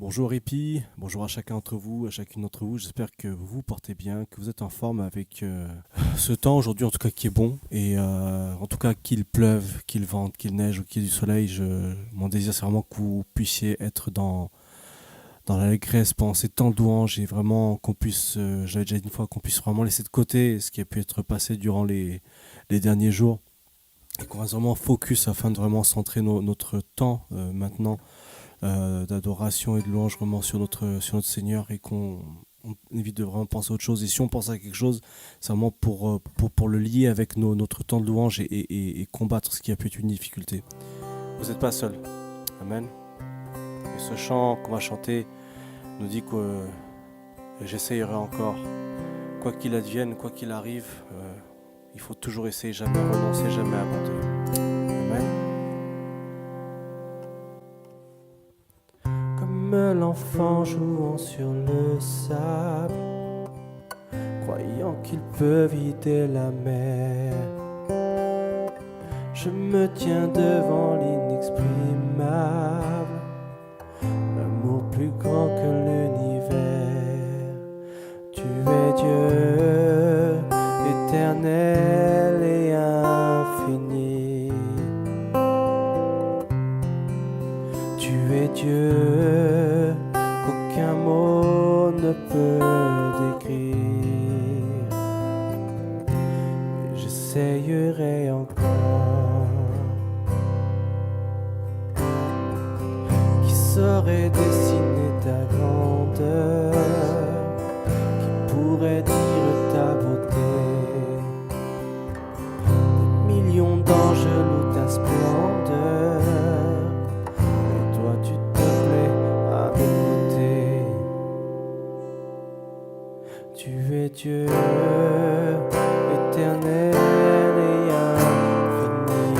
Bonjour Répi, bonjour à chacun d'entre vous, à chacune d'entre vous. J'espère que vous vous portez bien, que vous êtes en forme avec ce temps aujourd'hui, en tout cas qui est bon. Et en tout cas qu'il pleuve, qu'il vente, qu'il neige ou qu'il y ait du soleil, mon désir c'est vraiment que vous puissiez être dans l'allégresse pendant ces temps de louange et vraiment qu'on puisse, je l'avais déjà dit une fois, qu'on puisse vraiment laisser de côté ce qui a pu être passé durant les derniers jours. Et qu'on reste vraiment focus afin de vraiment centrer notre temps maintenant d'adoration et de louange vraiment sur notre Seigneur et qu'on évite de vraiment penser à autre chose. Et si on pense à quelque chose, c'est vraiment pour le lier avec notre temps de louange et combattre ce qui a pu être une difficulté. Vous n'êtes pas seul. Amen. Et ce chant qu'on va chanter nous dit que j'essayerai encore. Quoi qu'il advienne, quoi qu'il arrive, il faut toujours essayer, jamais renoncer, jamais abandonner. Amen. Comme l'enfant jouant sur le sable, croyant qu'il peut vider la mer, je me tiens devant l'inexprimable, l'amour plus grand que l'univers. Tu es Dieu, éternel et infini. Tu es Dieu, qu'aucun mot ne peut décrire. Et j'essayerai encore. Qui saurait dessiner ta grandeur? Qui pourrait dire ta beauté? Des millions d'anges louent ta splendeur. Tu te plais à m'écouter. Tu es Dieu, éternel et infini.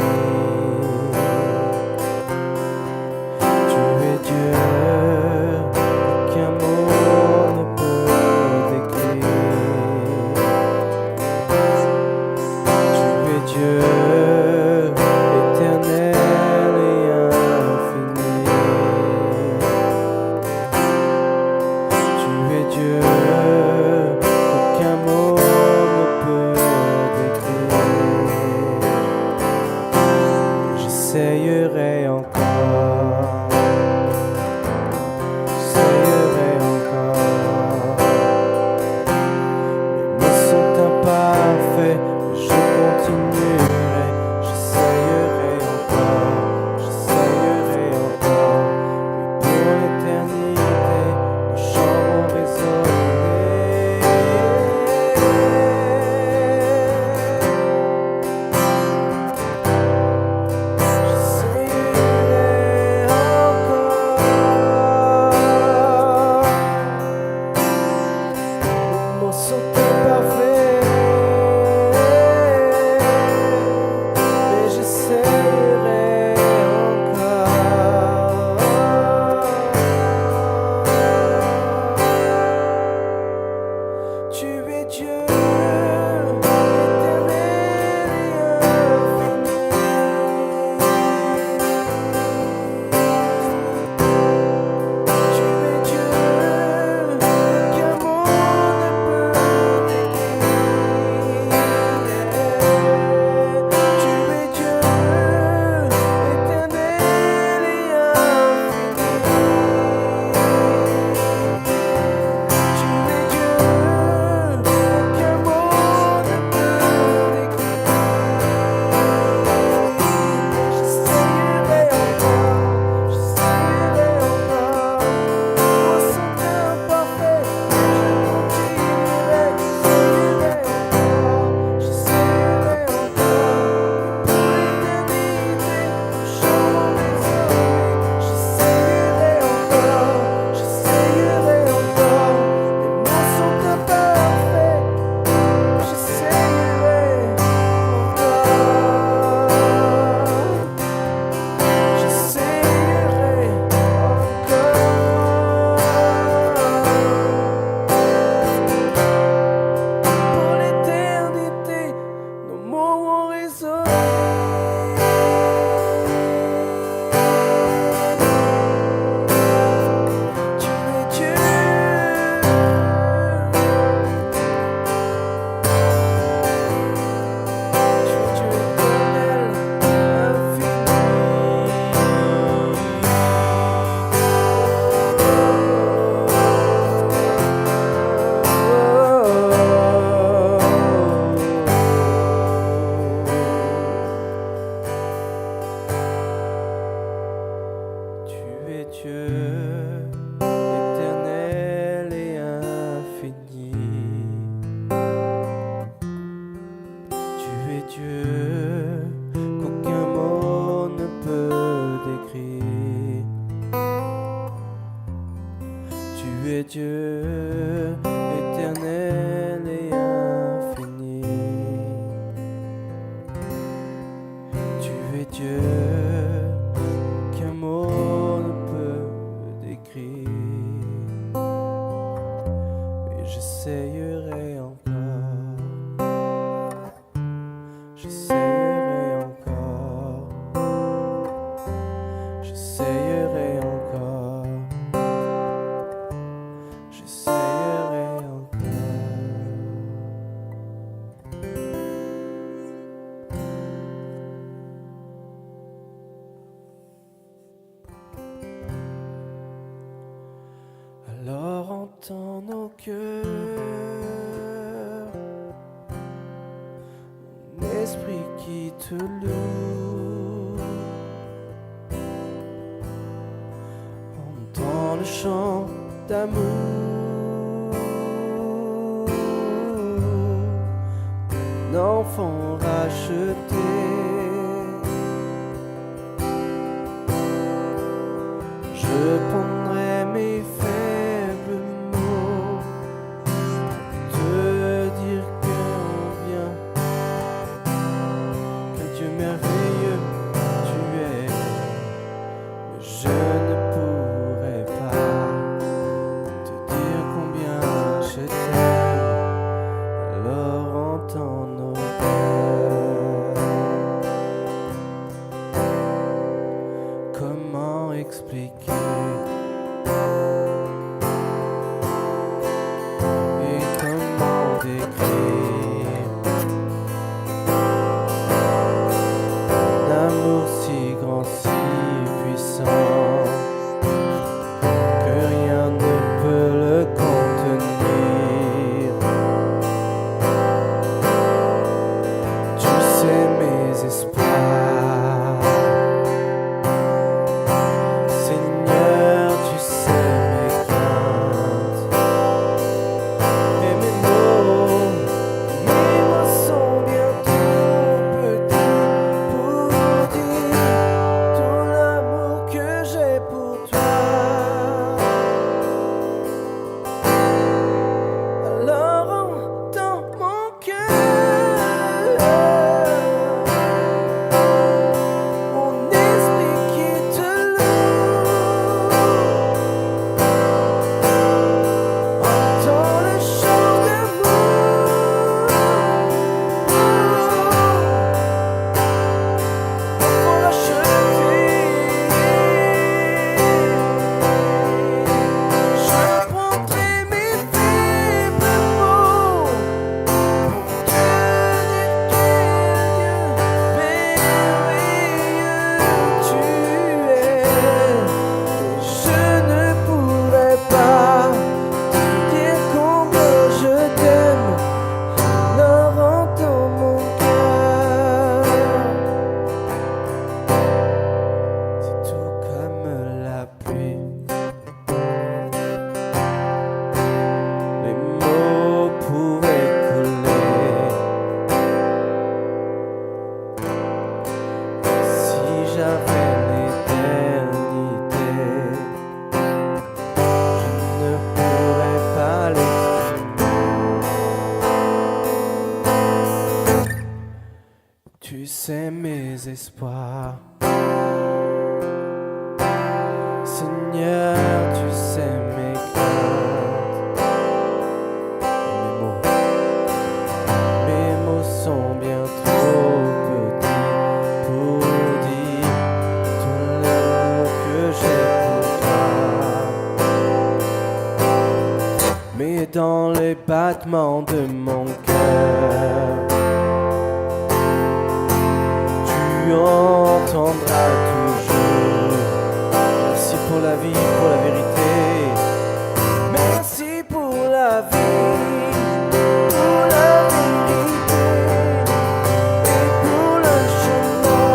Dieu qu'aucun mot ne peut décrire. Tu es Dieu éternel et infini. Tu es Dieu qu'un mot ne peut décrire. Et j'essayerai encore, j'essayerai encore, j'essayerai encore, j'essayerai encore. Alors entends nos cœurs, mon esprit qui te loue. Entends le chant d'amour d'un enfant racheté. Je prendrai mes faibles mots pour te dire combien quel Dieu merveilleux tu es. Mais je ne pourrai pas te dire combien je t'aime. Alors entends nos cœurs. Comment expliquer et comment décrire l'amour si grand, si puissant que rien ne peut le contenir. Tu sais mes espoirs, Seigneur, tu sais mes craintes. Et mes mots sont bien trop petits pour dire tout l'amour que j'ai pour toi. Alors entends mon cœur, mon esprit qui te loue. Entends le chant d'amour, enfant racheté. Je prendrai mes faibles mots pour te dire quel Dieu merveilleux tu es. Je ne pourrai pas te dire combien je t'aime. Alors entends mon cœur. C'est tout comme la pluie, les mots pourraient couler. Si j'avais l'éternité, je ne pourrais pas l'exprimer. Tu sais mes espoirs, Seigneur, tu sais mes craintes. Mes mots sont bien trop petits pour dire tout l'amour que j'ai pour toi. Mais dans les battements de mon cœur, tu entendras toujours. Merci pour la vie, pour la vérité. Merci pour la vie, pour la vérité et pour le chemin.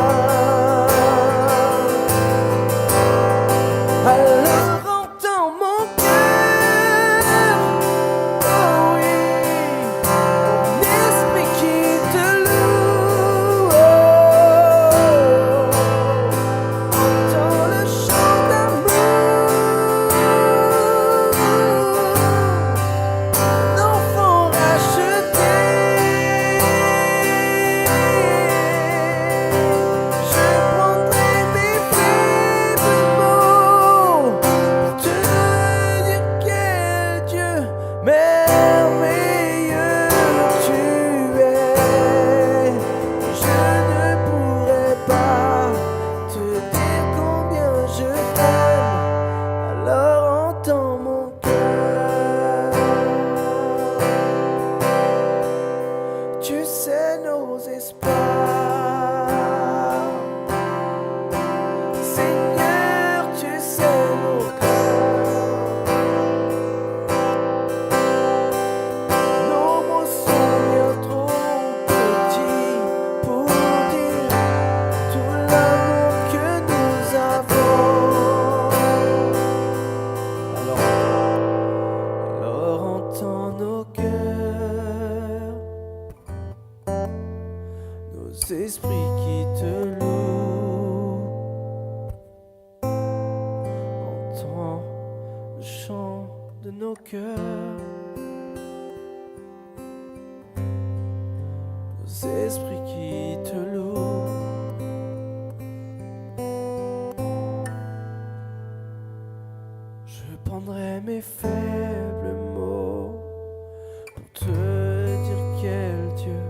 Alors entends mon cœur, oh oui, mon esprit qui te loue. sais nos espoirs. Seigneur, tu sais nos cœurs. Nos mots sont bien trop petits pour dire tout l'amour que nous avons. Alors entends nos cœurs, nos esprits qui te louent. Entends le chant de nos cœurs, nos esprits qui te louent. Je prendrai mes faibles mots pour te dire quel Dieu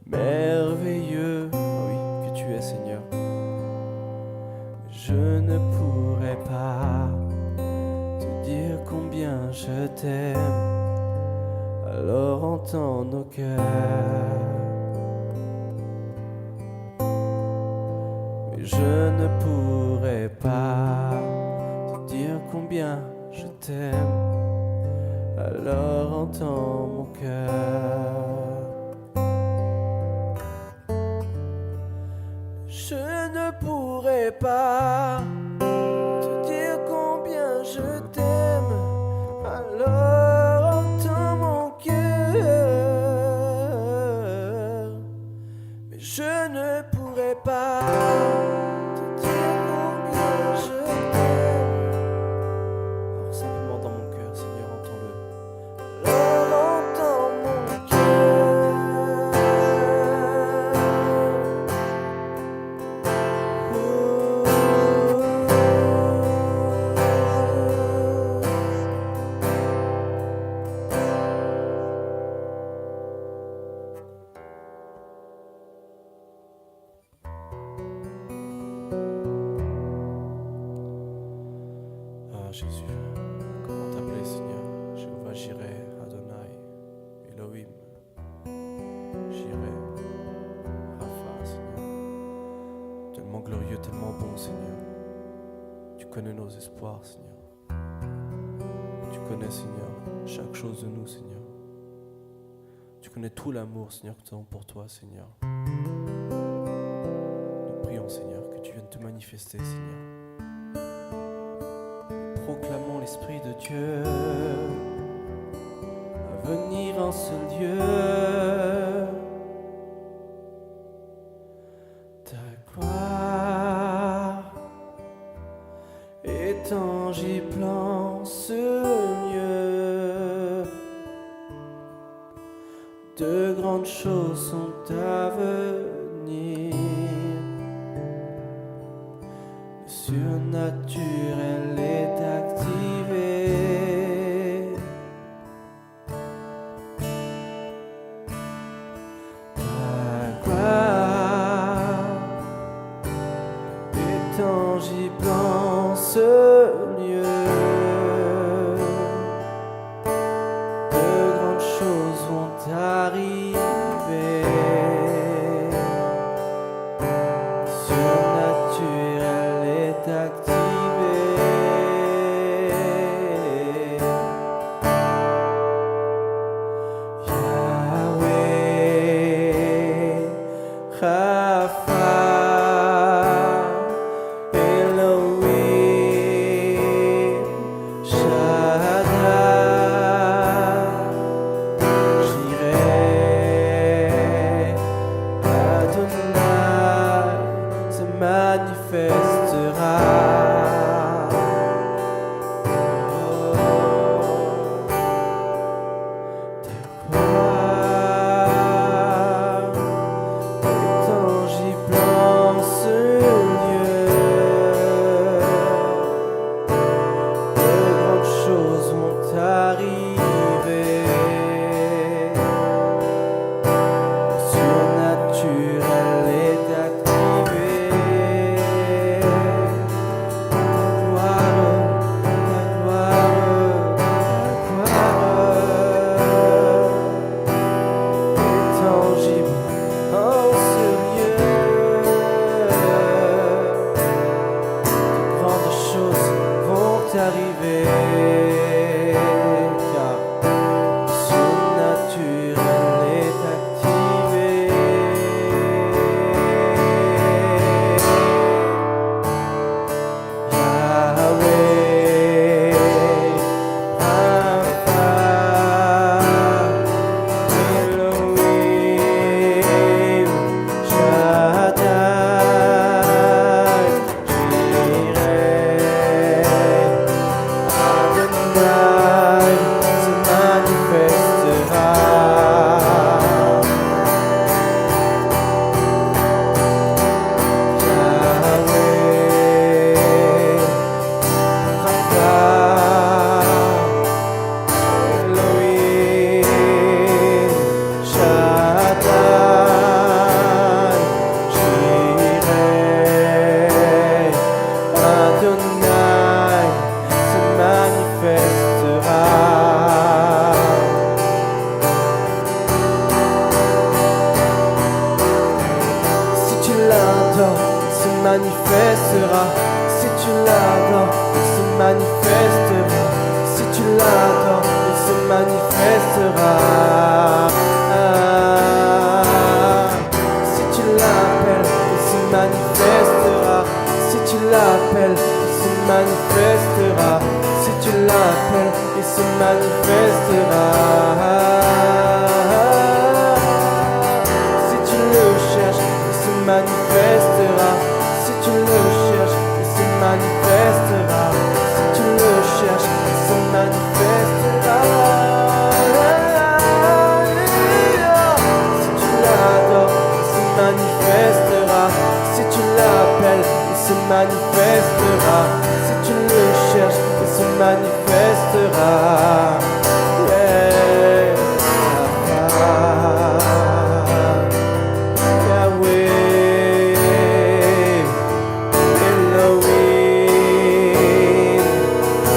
merveilleux, ah oui, que tu es, Seigneur. Je ne pourrai pas te dire combien je t'aime. Alors entends nos cœurs. Mais je ne pourrai pas te dire combien je t'aime. Alors entends mon cœur. Je ne pourrai pas te dire combien je t'aime. Alors entends mon cœur. Mais je ne pourrai pas te dire combien je t'aime. Alors simplement dans mon cœur, Seigneur, entends-le. Alors entends mon Ah Jésus, comment t'appeler Seigneur? Jéhovah Jireh, Adonai, Elohim, Jireh, Rapha, Seigneur. Tellement glorieux, tellement bon, Seigneur. Tu connais nos espoirs, Seigneur. Tu connais, Seigneur, chaque chose de nous, Seigneur. Tu connais tout l'amour, Seigneur, que nous avons pour toi, Seigneur. Nous prions, Seigneur, que tu viennes te manifester, Seigneur. Proclamons l'Esprit de Dieu à venir en ce lieu. Ta gloire est tangible en ce lieu. De grandes choses sont à venir. Le surnaturel est activé. Ta gloire est tangible en ce lieu. De grandes choses vont arriver. Surnaturel est activé. Yahweh, Rapha, Elohim, Shaddai, Jireh, Adonai se manifestera. Ta gloire est tangible en ce lieu. De grandes choses vont arriver. Le surnaturel est activé. manifestera. Si tu l'adores, il se manifestera. Si tu l'adores, il se manifestera. Si tu l'appelles, il se manifestera. Si tu l'appelles, il se manifestera. Si tu l'appelles, il se manifestera. Si tu le cherches, il se manifestera. Si tu le cherches, il se manifestera. Si tu le cherches, il se manifestera. Si tu l'adores, il se manifestera. Si tu l'appelles, il se manifestera. Si tu le cherches, il se manifestera. Yeah. Yahweh, Elohim,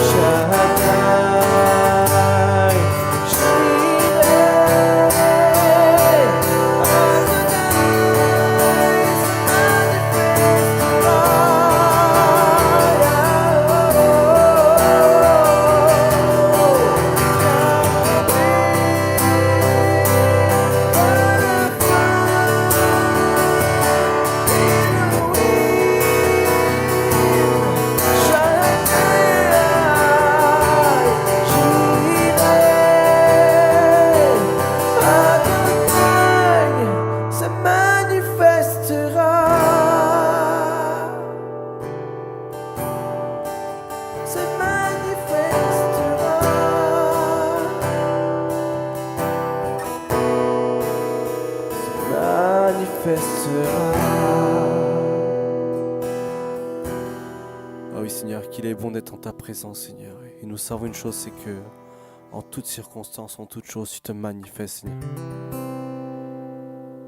Shaddai, Jireh, ça manifestera. Ça manifestera. Ça manifestera. Ah oui, Seigneur, qu'il est bon d'être en ta présence, Seigneur. Et nous savons une chose, c'est que en toutes circonstances, en toutes choses, tu te manifestes, Seigneur.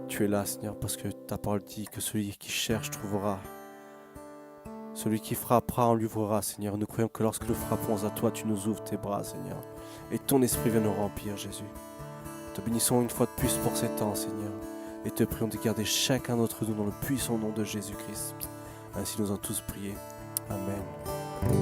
Tu es là, Seigneur, parce que ta parole dit que celui qui cherche trouvera. Celui qui frappera, on lui ouvrira, Seigneur. Nous croyons que lorsque nous frappons à toi, tu nous ouvres tes bras, Seigneur. Et ton esprit vient nous remplir, Jésus. Te bénissons une fois de plus pour ces temps, Seigneur. Et te prions de garder chacun d'entre nous dans le puissant nom de Jésus-Christ. Ainsi nous avons tous prié. Amen. Amen.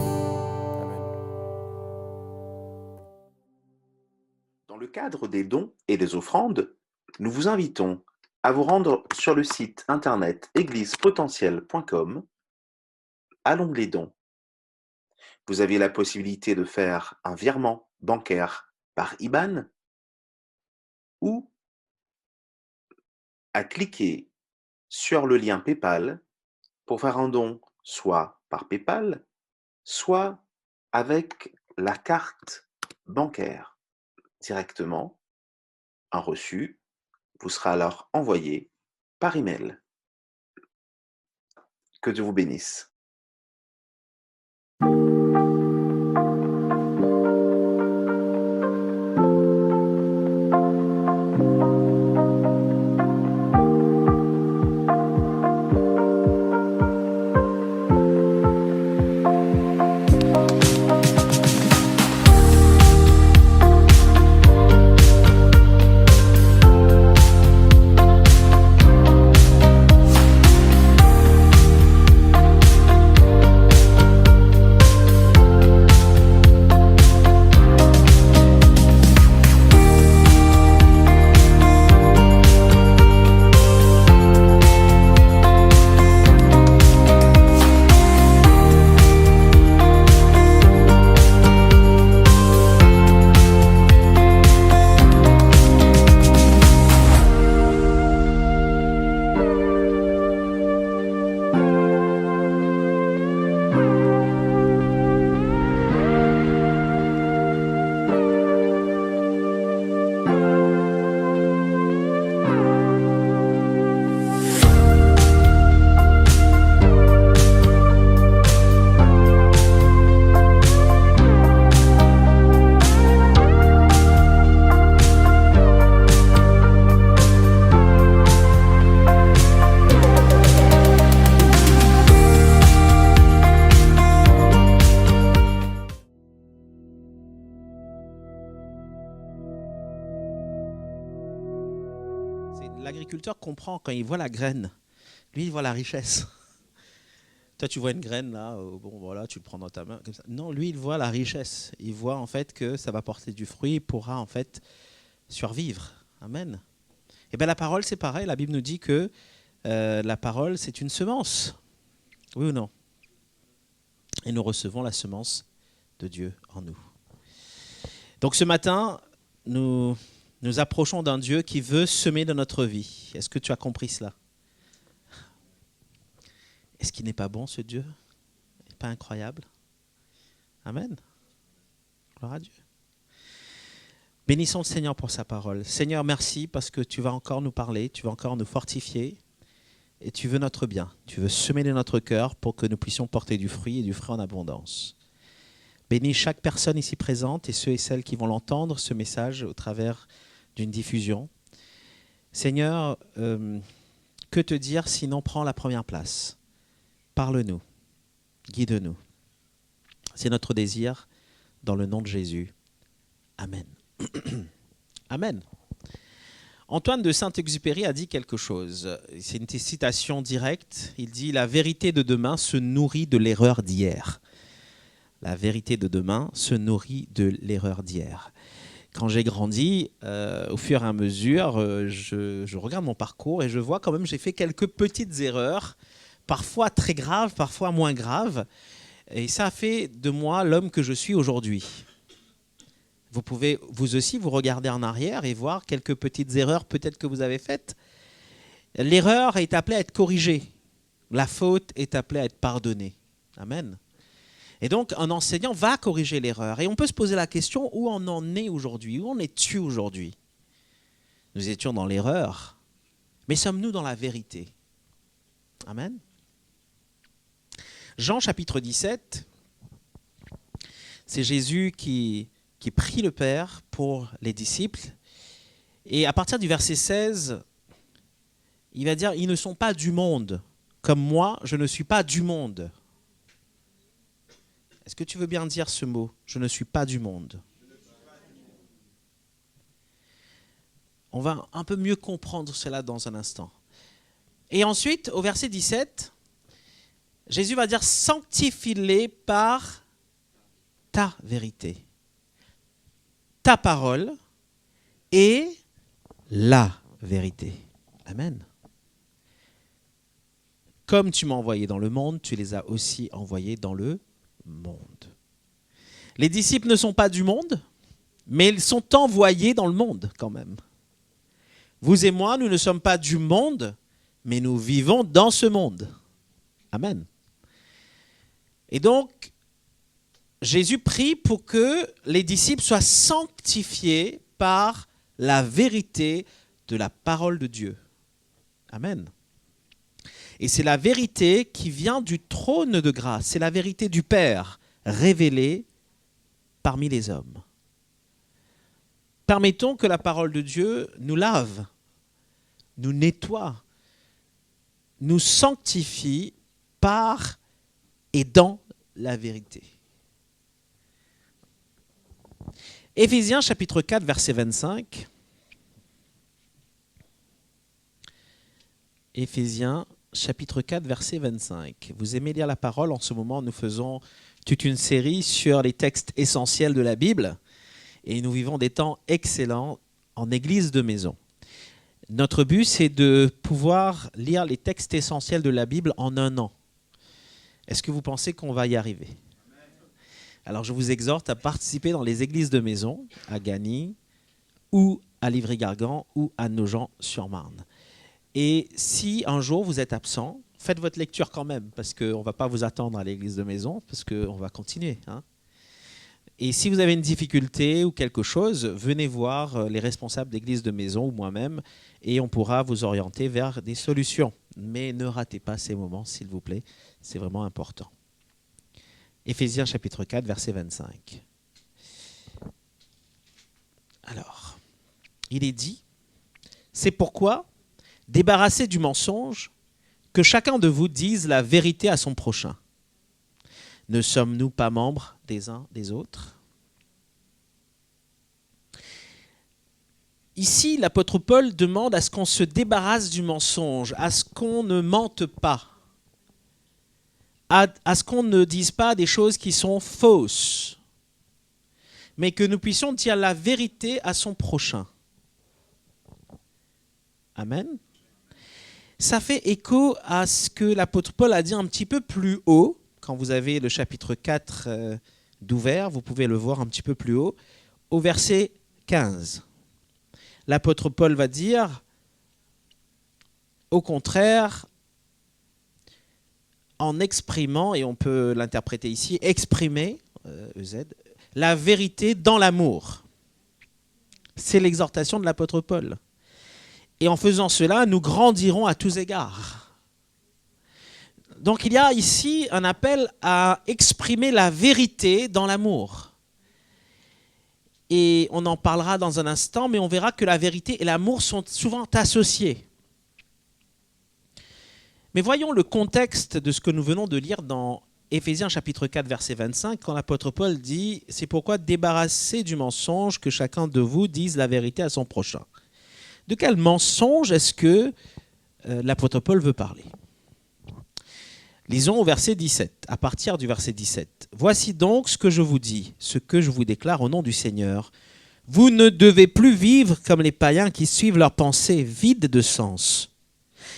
Dans le cadre des dons et des offrandes, nous vous invitons à vous rendre sur le site internet églisepotentielle.com à l'onglet dons. Vous avez la possibilité de faire un virement bancaire par IBAN ou à cliquer sur le lien PayPal pour faire un don soit par PayPal, soit avec la carte bancaire directement. Un reçu vous sera alors envoyé par email. Que Dieu vous bénisse. L'agriculteur comprend quand il voit la graine. Lui, il voit la richesse. Toi, tu vois une graine là, bon voilà, tu le prends dans ta main. Comme ça. Non, lui, il voit la richesse. Il voit en fait que ça va porter du fruit, il pourra en fait survivre. Amen. Et bien la parole, c'est pareil. La Bible nous dit que la parole, c'est une semence. Oui ou non? Et nous recevons la semence de Dieu en nous. Donc ce matin, nous approchons d'un Dieu qui veut semer dans notre vie. Est-ce que tu as compris cela? Est-ce qu'il n'est pas bon ce Dieu? Il n'est pas incroyable? Amen. Gloire à Dieu. Bénissons le Seigneur pour sa parole. Seigneur, merci parce que tu vas encore nous parler, tu vas encore nous fortifier et tu veux notre bien. Tu veux semer dans notre cœur pour que nous puissions porter du fruit et du fruit en abondance. Bénis chaque personne ici présente et ceux et celles qui vont l'entendre, ce message, au travers d'une diffusion. Seigneur, que te dire sinon prends la première place. Parle-nous, guide-nous. C'est notre désir dans le nom de Jésus. Amen. Amen. Antoine de Saint-Exupéry a dit quelque chose. C'est une citation directe. Il dit « La vérité de demain se nourrit de l'erreur d'hier. » La vérité de demain se nourrit de l'erreur d'hier. Quand j'ai grandi, au fur et à mesure, je regarde mon parcours et je vois quand même j'ai fait quelques petites erreurs, parfois très graves, parfois moins graves. Et ça a fait de moi l'homme que je suis aujourd'hui. Vous pouvez vous aussi vous regarder en arrière et voir quelques petites erreurs peut-être que vous avez faites. L'erreur est appelée à être corrigée. La faute est appelée à être pardonnée. Amen. Et donc, un enseignant va corriger l'erreur. Et on peut se poser la question, où on en est aujourd'hui? Où en es-tu aujourd'hui? Nous étions dans l'erreur, mais sommes-nous dans la vérité? Amen. Jean chapitre 17, c'est Jésus qui prie le Père pour les disciples. Et à partir du verset 16, il va dire, ils ne sont pas du monde, comme moi, je ne suis pas du monde. Est-ce que tu veux bien dire ce mot? Je ne suis pas du monde. On va un peu mieux comprendre cela dans un instant. Et ensuite, au verset 17, Jésus va dire, sanctifie-les par ta vérité. Ta parole est la vérité. Amen. Comme tu m'as envoyé dans le monde, tu les as aussi envoyés dans le monde. Les disciples ne sont pas du monde, mais ils sont envoyés dans le monde quand même. Vous et moi, nous ne sommes pas du monde, mais nous vivons dans ce monde. Amen. Et donc, Jésus prie pour que les disciples soient sanctifiés par la vérité de la parole de Dieu. Amen. Et c'est la vérité qui vient du trône de grâce. C'est la vérité du Père révélée parmi les hommes. Permettons que la parole de Dieu nous lave, nous nettoie, nous sanctifie par et dans la vérité. Éphésiens chapitre 4, verset 25. Éphésiens chapitre 4, verset 25. Vous aimez lire la parole? En ce moment, nous faisons toute une série sur les textes essentiels de la Bible et nous vivons des temps excellents en église de maison. Notre but, c'est de pouvoir lire les textes essentiels de la Bible en un an. Est-ce que vous pensez qu'on va y arriver? Alors, je vous exhorte à participer dans les églises de maison, à Gagny, ou à Livry-Gargan, ou à Nogent-sur-Marne. Et si un jour vous êtes absent, faites votre lecture quand même, parce qu'on ne va pas vous attendre à l'église de maison, parce qu'on va continuer. Et si vous avez une difficulté ou quelque chose, venez voir les responsables d'église de maison ou moi-même, et on pourra vous orienter vers des solutions. Mais ne ratez pas ces moments, s'il vous plaît, c'est vraiment important. Éphésiens chapitre 4, verset 25. Alors, il est dit, c'est pourquoi, débarrassez du mensonge, que chacun de vous dise la vérité à son prochain. Ne sommes-nous pas membres des uns des autres? Ici, l'apôtre Paul demande à ce qu'on se débarrasse du mensonge, à ce qu'on ne mente pas, à ce qu'on ne dise pas des choses qui sont fausses, mais que nous puissions dire la vérité à son prochain. Amen. Ça fait écho à ce que l'apôtre Paul a dit un petit peu plus haut. Quand vous avez le chapitre 4 d'ouvert, vous pouvez le voir un petit peu plus haut, au verset 15. L'apôtre Paul va dire, au contraire, en exprimant, et on peut l'interpréter ici, exprimer, EZ, la vérité dans l'amour. C'est l'exhortation de l'apôtre Paul. Et en faisant cela, nous grandirons à tous égards. Donc il y a ici un appel à exprimer la vérité dans l'amour. Et on en parlera dans un instant, mais on verra que la vérité et l'amour sont souvent associés. Mais voyons le contexte de ce que nous venons de lire dans Éphésiens chapitre 4, verset 25, quand l'apôtre Paul dit « C'est pourquoi débarrassez du mensonge, que chacun de vous dise la vérité à son prochain. » De quel mensonge est-ce que l'apôtre Paul veut parler? Lisons au verset 17, à partir du verset 17. « Voici donc ce que je vous dis, ce que je vous déclare au nom du Seigneur. Vous ne devez plus vivre comme les païens qui suivent leurs pensées vides de sens.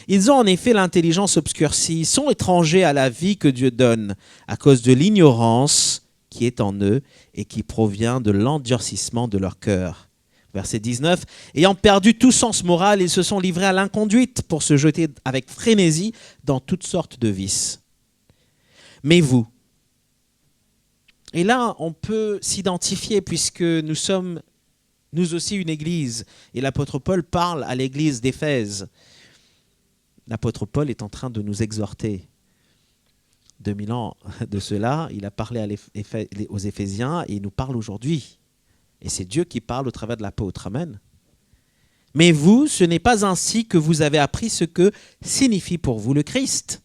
Ils ont en effet l'intelligence obscurcie, ils sont étrangers à la vie que Dieu donne à cause de l'ignorance qui est en eux et qui provient de l'endurcissement de leur cœur. » Verset 19, « Ayant perdu tout sens moral, ils se sont livrés à l'inconduite pour se jeter avec frénésie dans toutes sortes de vices. Mais vous, et là on peut s'identifier puisque nous sommes nous aussi une église, et l'apôtre Paul parle à l'église d'Éphèse. L'apôtre Paul est en train de nous exhorter. 2000 ans de cela, il a parlé aux Éphésiens et il nous parle aujourd'hui. Et c'est Dieu qui parle au travers de l'apôtre. Amen. Mais vous, ce n'est pas ainsi que vous avez appris ce que signifie pour vous le Christ.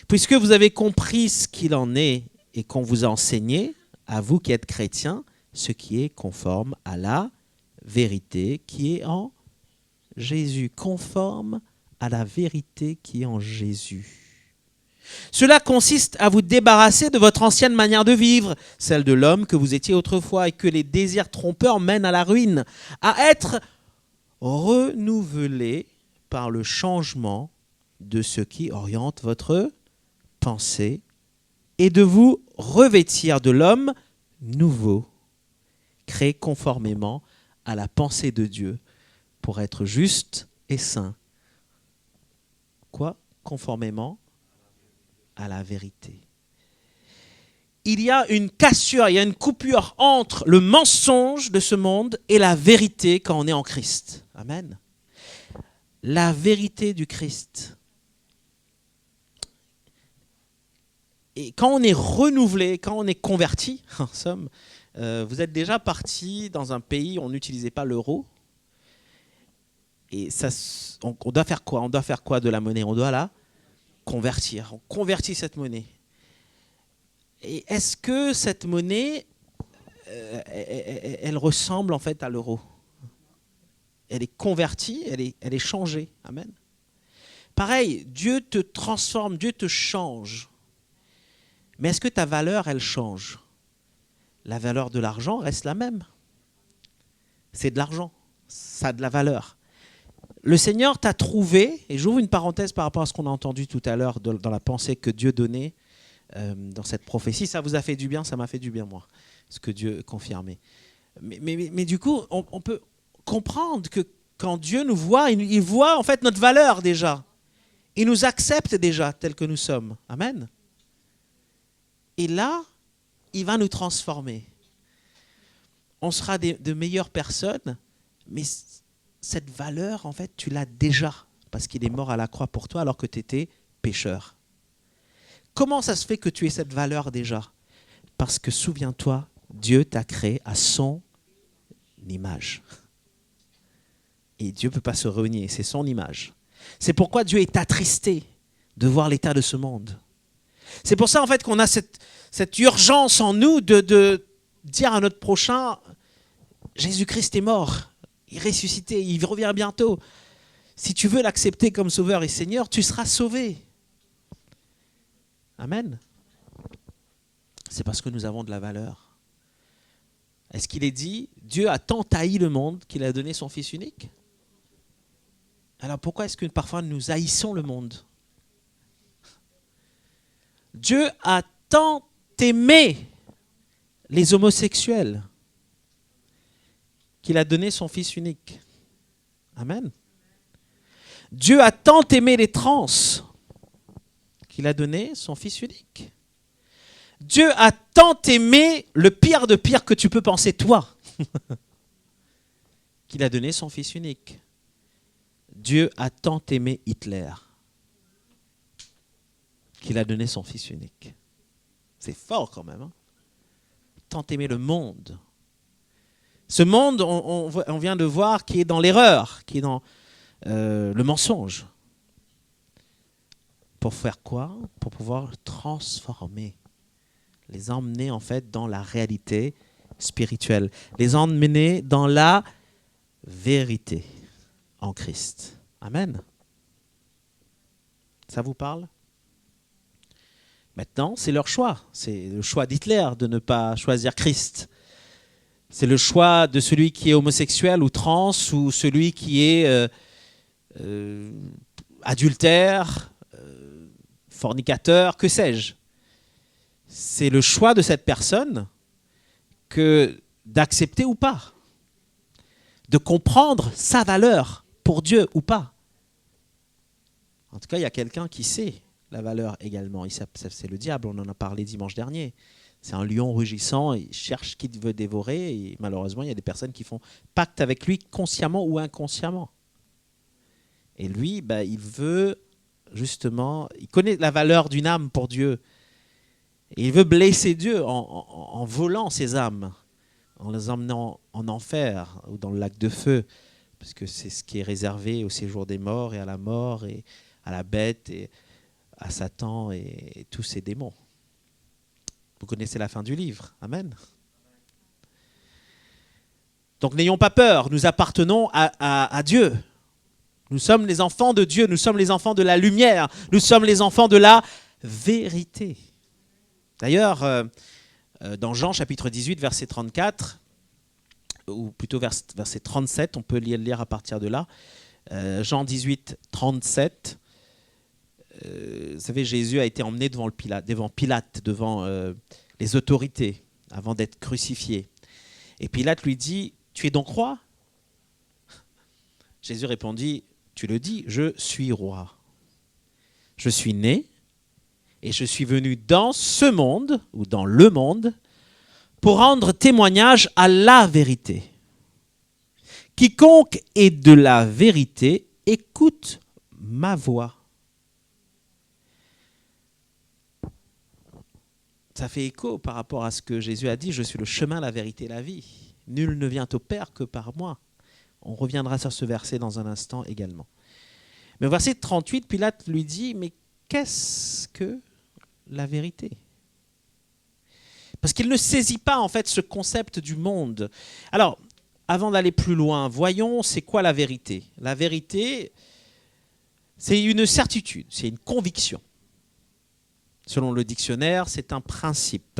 Puisque vous avez compris ce qu'il en est et qu'on vous a enseigné, à vous qui êtes chrétiens, ce qui est conforme à la vérité qui est en Jésus. Conforme à la vérité qui est en Jésus. Cela consiste à vous débarrasser de votre ancienne manière de vivre, celle de l'homme que vous étiez autrefois et que les désirs trompeurs mènent à la ruine, à être renouvelé par le changement de ce qui oriente votre pensée et de vous revêtir de l'homme nouveau, créé conformément à la pensée de Dieu pour être juste et saint. Quoi? Conformément à la vérité. Il y a une cassure, il y a une coupure entre le mensonge de ce monde et la vérité quand on est en Christ. Amen. La vérité du Christ. Et quand on est renouvelé, quand on est converti, en somme, vous êtes déjà parti dans un pays où on n'utilisait pas l'euro. Et ça, on doit faire quoi? On doit faire quoi de la monnaie? On doit la convertir. On convertit cette monnaie. Et est-ce que cette monnaie, elle ressemble en fait à l'euro? Elle est convertie, elle est changée. Amen. Pareil, Dieu te transforme, Dieu te change. Mais est-ce que ta valeur, elle change? La valeur de l'argent reste la même. C'est de l'argent, ça a de la valeur. Le Seigneur t'a trouvé, et j'ouvre une parenthèse par rapport à ce qu'on a entendu tout à l'heure dans la pensée que Dieu donnait dans cette prophétie. Ça vous a fait du bien, ça m'a fait du bien moi, ce que Dieu confirmait. Mais du coup, on peut comprendre que quand Dieu nous voit, il voit en fait notre valeur déjà. Il nous accepte déjà tels que nous sommes. Amen. Et là, il va nous transformer. On sera de meilleures personnes, mais cette valeur, en fait, tu l'as déjà, parce qu'il est mort à la croix pour toi alors que tu étais pécheur. Comment ça se fait que tu aies cette valeur déjà? Parce que, souviens-toi, Dieu t'a créé à son image. Et Dieu ne peut pas se renier, c'est son image. C'est pourquoi Dieu est attristé de voir l'état de ce monde. C'est pour ça, en fait, qu'on a cette urgence en nous de dire à notre prochain, Jésus-Christ est mort. Il est ressuscité, il revient bientôt. Si tu veux l'accepter comme sauveur et Seigneur, tu seras sauvé. Amen. C'est parce que nous avons de la valeur. Est-ce qu'il est dit, Dieu a tant haï le monde qu'il a donné son Fils unique? Alors pourquoi est-ce que parfois nous haïssons le monde? Dieu a tant aimé les homosexuels qu'il a donné son Fils unique. Amen. Dieu a tant aimé les trans qu'il a donné son Fils unique. Dieu a tant aimé le pire de pire que tu peux penser toi qu'il a donné son Fils unique. Dieu a tant aimé Hitler qu'il a donné son Fils unique. C'est fort quand même. Hein? Tant aimé le monde. Ce monde, on vient de voir, qui est dans l'erreur, qui est dans le mensonge. Pour faire quoi? Pour pouvoir le transformer. Les emmener en fait dans la réalité spirituelle. Les emmener dans la vérité en Christ. Amen. Ça vous parle? Maintenant, c'est leur choix. C'est le choix d'Hitler de ne pas choisir Christ. C'est le choix de celui qui est homosexuel ou trans ou celui qui est adultère, fornicateur, que sais-je. C'est le choix de cette personne que d'accepter ou pas, de comprendre sa valeur pour Dieu ou pas. En tout cas, il y a quelqu'un qui sait la valeur également. C'est le diable, on en a parlé dimanche dernier. C'est un lion rugissant, il cherche qui veut dévorer et malheureusement, il y a des personnes qui font pacte avec lui consciemment ou inconsciemment. Et lui, il veut justement, il connaît la valeur d'une âme pour Dieu. Et il veut blesser Dieu en volant ses âmes, en les emmenant en enfer ou dans le lac de feu, parce que c'est ce qui est réservé au séjour des morts et à la mort et à la bête et à Satan et tous ses démons. Vous connaissez la fin du livre. Amen. Donc n'ayons pas peur, nous appartenons à Dieu. Nous sommes les enfants de Dieu, nous sommes les enfants de la lumière, nous sommes les enfants de la vérité. D'ailleurs, dans Jean chapitre 18, verset 34, ou plutôt verset 37, on peut lire à partir de là, Jean 18, 37, vous savez, Jésus a été emmené devant Pilate, devant les autorités, avant d'être crucifié. Et Pilate lui dit, « Tu es donc roi ?» Jésus répondit, « Tu le dis, je suis roi. Je suis né et je suis venu dans ce monde, ou dans le monde, pour rendre témoignage à la vérité. Quiconque est de la vérité, écoute ma voix. » Ça fait écho par rapport à ce que Jésus a dit, « Je suis le chemin, la vérité et la vie. Nul ne vient au Père que par moi. » On reviendra sur ce verset dans un instant également. Mais au verset 38, Pilate lui dit, « Mais qu'est-ce que la vérité ?» Parce qu'il ne saisit pas en fait ce concept du monde. Alors, avant d'aller plus loin, voyons c'est quoi la vérité. La vérité, c'est une certitude, c'est une conviction. Selon le dictionnaire, c'est un principe.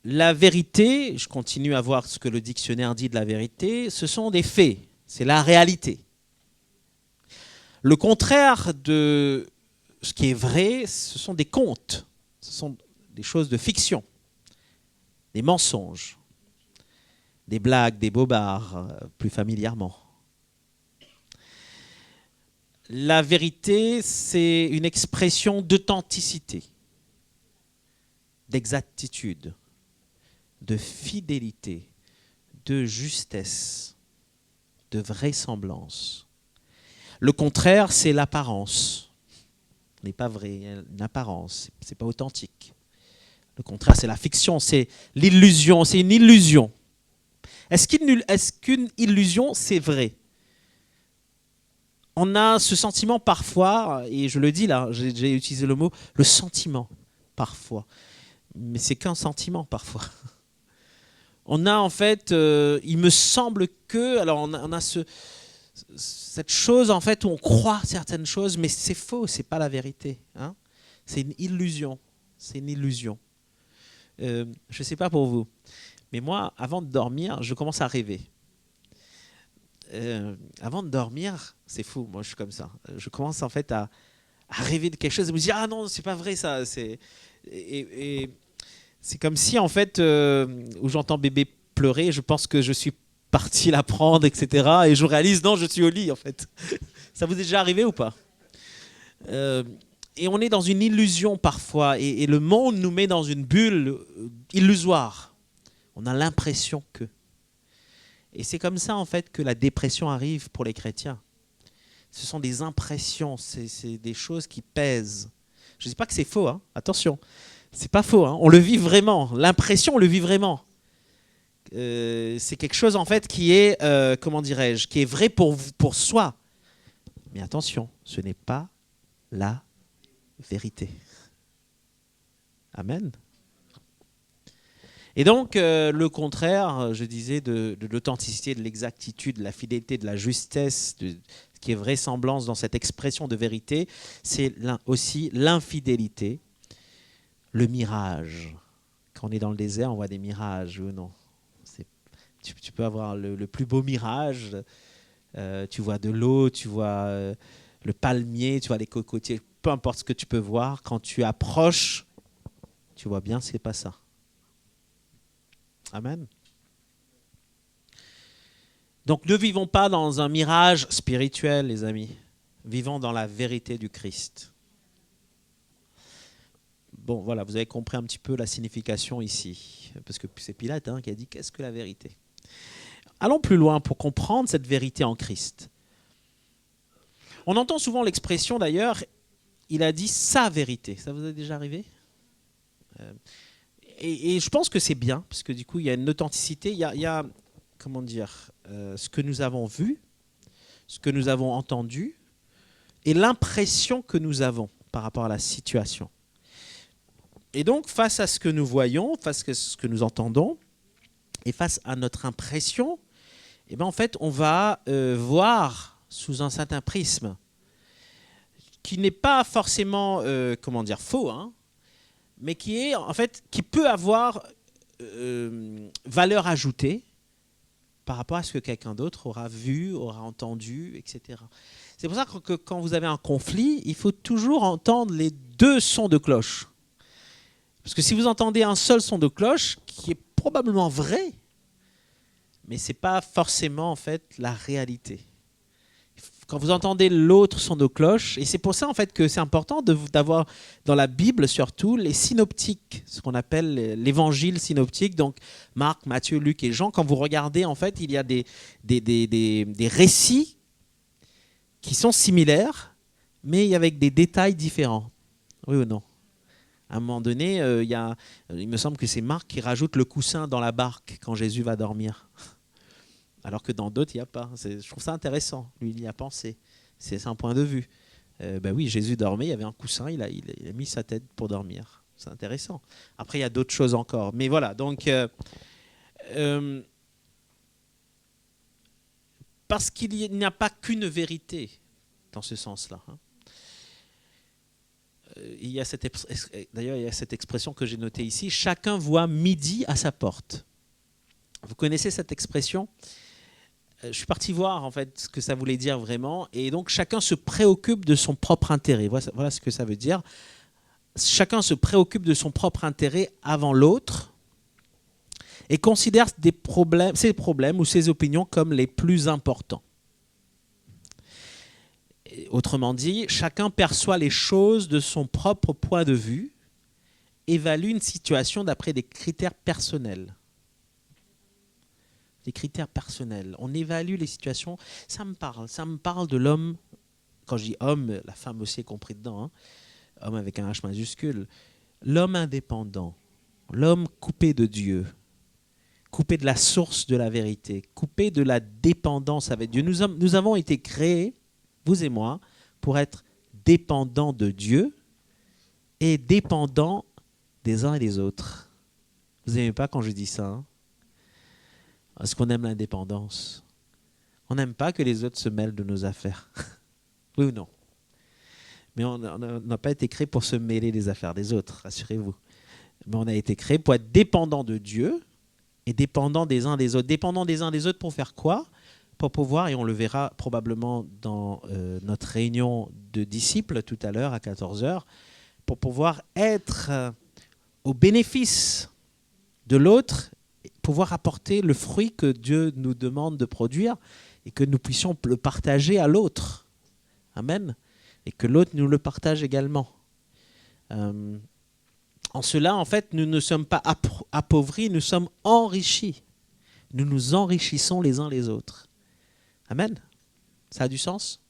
La vérité, je continue à voir ce que le dictionnaire dit de la vérité, ce sont des faits, c'est la réalité. Le contraire de ce qui est vrai, ce sont des contes, ce sont des choses de fiction, des mensonges, des blagues, des bobards, plus familièrement. La vérité, c'est une expression d'authenticité, d'exactitude, de fidélité, de justesse, de vraisemblance. Le contraire, c'est l'apparence. Ce n'est pas vrai, une apparence, ce n'est pas authentique. Le contraire, c'est la fiction, c'est l'illusion, c'est une illusion. Est-ce qu'une illusion, c'est vrai ? On a ce sentiment parfois, et je le dis là, j'ai utilisé le mot, le sentiment parfois. Mais c'est qu'un sentiment parfois. On a en fait, il me semble que, alors on a cette chose en fait où on croit certaines choses, mais c'est faux, c'est pas la vérité. Hein. C'est une illusion. C'est une illusion. Je ne sais pas pour vous, mais moi, avant de dormir, je commence à rêver. Avant de dormir, c'est fou, moi je suis comme ça. Je commence en fait à rêver de quelque chose et me dire ah non, c'est pas vrai ça. Et c'est comme si en fait, où j'entends bébé pleurer, je pense que je suis parti la prendre, etc. Et je réalise non, je suis au lit en fait. Ça vous est déjà arrivé ou pas? Et on est dans une illusion parfois, et le monde nous met dans une bulle illusoire. On a l'impression que. Et c'est comme ça en fait que la dépression arrive pour les chrétiens. Ce sont des impressions, c'est des choses qui pèsent. Je ne dis pas que c'est faux, hein. Attention, c'est pas faux, hein. On le vit vraiment. L'impression, on le vit vraiment. C'est quelque chose en fait qui est, comment dirais-je, qui est vrai pour soi. Mais attention, ce n'est pas la vérité. Amen. Et donc, le contraire, je disais, de l'authenticité, de l'exactitude, de la fidélité, de la justesse, de ce qui est vraisemblance dans cette expression de vérité, c'est aussi l'infidélité, le mirage. Quand on est dans le désert, on voit des mirages, ou non? Tu peux avoir le plus beau mirage, tu vois de l'eau, tu vois le palmier, tu vois les cocotiers, peu importe ce que tu peux voir, quand tu approches, tu vois bien, c'est pas ça. Amen. Donc ne vivons pas dans un mirage spirituel, les amis. Vivons dans la vérité du Christ. Bon, voilà, vous avez compris un petit peu la signification ici. Parce que c'est Pilate qui a dit « Qu'est-ce que la vérité ?» Allons plus loin pour comprendre cette vérité en Christ. On entend souvent l'expression d'ailleurs, il a dit « sa vérité ». Ça vous est déjà arrivé ? Et je pense que c'est bien, parce que du coup, il y a une authenticité, il y a comment dire, ce que nous avons vu, ce que nous avons entendu, et l'impression que nous avons par rapport à la situation. Et donc, face à ce que nous voyons, face à ce que nous entendons, et face à notre impression, eh bien, en fait, on va voir sous un certain prisme, qui n'est pas forcément, comment dire, faux, hein, mais qui est en fait qui peut avoir valeur ajoutée par rapport à ce que quelqu'un d'autre aura vu, aura entendu, etc. C'est pour ça que quand vous avez un conflit, il faut toujours entendre les deux sons de cloche. Parce que si vous entendez un seul son de cloche, qui est probablement vrai, mais ce n'est pas forcément en fait la réalité. Quand vous entendez l'autre son de cloche, et c'est pour ça en fait que c'est important d'avoir dans la Bible surtout les synoptiques, ce qu'on appelle l'évangile synoptique, donc Marc, Matthieu, Luc et Jean. Quand vous regardez en fait, il y a des récits qui sont similaires, mais avec des détails différents. Oui ou non? À un moment donné, il me semble que c'est Marc qui rajoute le coussin dans la barque quand Jésus va dormir. Alors que dans d'autres, il n'y a pas. Je trouve ça intéressant. Lui, il y a pensé. C'est un point de vue. Oui, Jésus dormait, il y avait un coussin, il a mis sa tête pour dormir. C'est intéressant. Après, il y a d'autres choses encore. Mais voilà, donc... parce qu'il n'y a pas qu'une vérité dans ce sens-là. Hein. D'ailleurs, il y a cette expression que j'ai notée ici. Chacun voit midi à sa porte. Vous connaissez cette expression ? Je suis parti voir en fait ce que ça voulait dire vraiment, et donc chacun se préoccupe de son propre intérêt. Voilà ce que ça veut dire. Chacun se préoccupe de son propre intérêt avant l'autre et considère ses problèmes ou ses opinions comme les plus importants. Et autrement dit, chacun perçoit les choses de son propre point de vue, évalue une situation d'après des critères personnels. Des critères personnels. On évalue les situations. Ça me parle de l'homme. Quand je dis homme, la femme aussi est compris dedans. Hein. Homme avec un H majuscule. L'homme indépendant. L'homme coupé de Dieu. Coupé de la source de la vérité. Coupé de la dépendance avec Dieu. Nous avons été créés, vous et moi, pour être dépendants de Dieu et dépendants des uns et des autres. Vous n'aimez pas quand je dis ça, hein? Est-ce qu'on aime l'indépendance? On n'aime pas que les autres se mêlent de nos affaires. Oui ou non? Mais on n'a pas été créé pour se mêler des affaires des autres, rassurez-vous. Mais on a été créé pour être dépendant de Dieu et dépendant des uns des autres. Dépendant des uns des autres pour faire quoi? Pour pouvoir, et on le verra probablement dans notre réunion de disciples tout à l'heure à 14h, pour pouvoir être au bénéfice de l'autre, pouvoir apporter le fruit que Dieu nous demande de produire et que nous puissions le partager à l'autre. Amen. Et que l'autre nous le partage également. En cela, en fait, nous ne sommes pas appauvris, nous sommes enrichis. Nous nous enrichissons les uns les autres. Amen. Ça a du sens?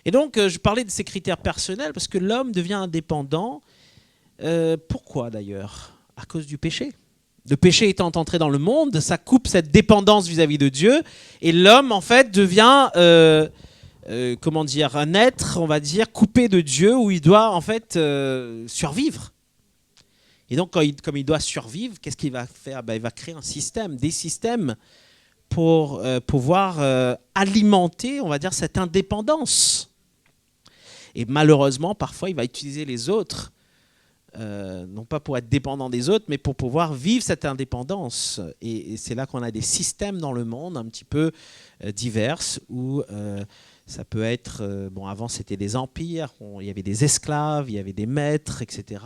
Et donc, je parlais de ces critères personnels parce que l'homme devient indépendant. Pourquoi d'ailleurs? À cause du péché. Le péché étant entré dans le monde, ça coupe cette dépendance vis-à-vis de Dieu. Et l'homme, en fait, devient... un être, on va dire, coupé de Dieu, où il doit en fait survivre. Et donc, comme il doit survivre, qu'est-ce qu'il va faire? Il va créer des systèmes pour pouvoir alimenter, on va dire, cette indépendance. Et malheureusement, parfois, il va utiliser les autres, non pas pour être dépendant des autres, mais pour pouvoir vivre cette indépendance. Et c'est là qu'on a des systèmes dans le monde un petit peu divers, où... ça peut être, avant c'était des empires, il y avait des esclaves, il y avait des maîtres, etc.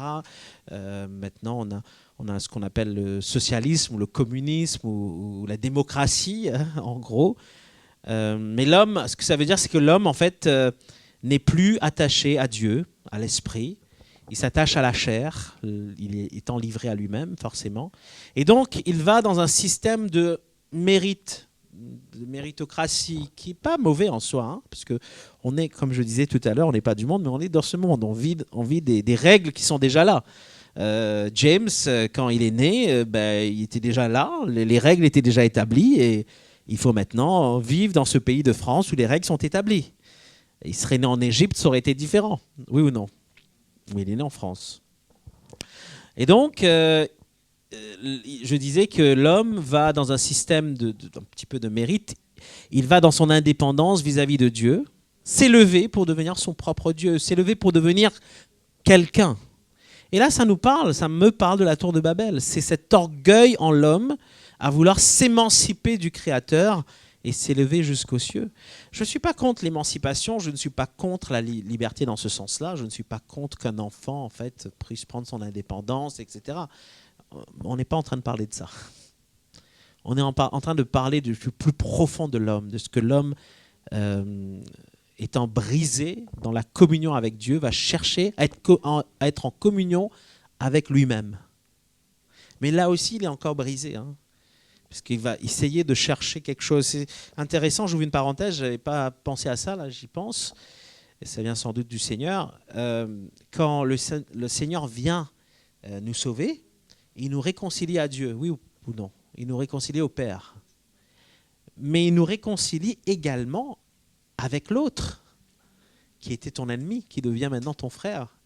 Maintenant on a ce qu'on appelle le socialisme, ou le communisme, ou la démocratie, en gros. Mais l'homme, ce que ça veut dire, c'est que l'homme, en fait, n'est plus attaché à Dieu, à l'esprit. Il s'attache à la chair, étant livré à lui-même, forcément. Et donc, il va dans un système de méritocratie qui n'est pas mauvais en soi, hein, parce que on est, comme je disais tout à l'heure, on n'est pas du monde, mais on est dans ce monde. On vit des règles qui sont déjà là. James, quand il est né, il était déjà là, les règles étaient déjà établies, et il faut maintenant vivre dans ce pays de France où les règles sont établies. Il serait né en Égypte, ça aurait été différent, oui ou non? Mais il est né en France. Et donc... je disais que l'homme va dans un système un petit peu de mérite, il va dans son indépendance vis-à-vis de Dieu, s'élever pour devenir son propre Dieu, s'élever pour devenir quelqu'un. Et là, ça me parle de la tour de Babel. C'est cet orgueil en l'homme à vouloir s'émanciper du Créateur et s'élever jusqu'aux cieux. Je ne suis pas contre l'émancipation, je ne suis pas contre la liberté dans ce sens-là, je ne suis pas contre qu'un enfant, en fait, puisse prendre son indépendance, etc. On n'est pas en train de parler de ça. On est en train de parler du plus profond de l'homme, de ce que l'homme, étant brisé dans la communion avec Dieu, va chercher à être en communion avec lui-même. Mais là aussi, il est encore brisé, hein, parce qu'il va essayer de chercher quelque chose. C'est intéressant, j'ouvre une parenthèse, je n'avais pas pensé à ça, là j'y pense, et ça vient sans doute du Seigneur. Quand le Seigneur vient nous sauver, il nous réconcilie à Dieu, oui ou non? Il nous réconcilie au Père. Mais il nous réconcilie également avec l'autre, qui était ton ennemi, qui devient maintenant ton frère.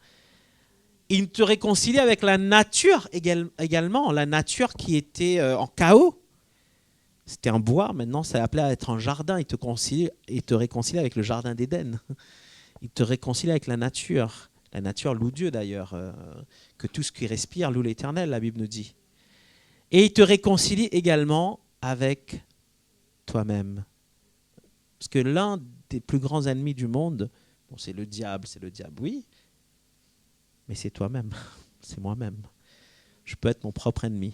Il te réconcilie avec la nature également, la nature qui était en chaos. C'était un bois, maintenant ça est appelé à être un jardin. Il te réconcilie avec le jardin d'Éden. Il te réconcilie avec la nature. La nature loue Dieu d'ailleurs, que tout ce qui respire loue l'Éternel, la Bible nous dit. Et il te réconcilie également avec toi-même. Parce que l'un des plus grands ennemis du monde, c'est le diable, oui, mais c'est toi-même, c'est moi-même. Je peux être mon propre ennemi.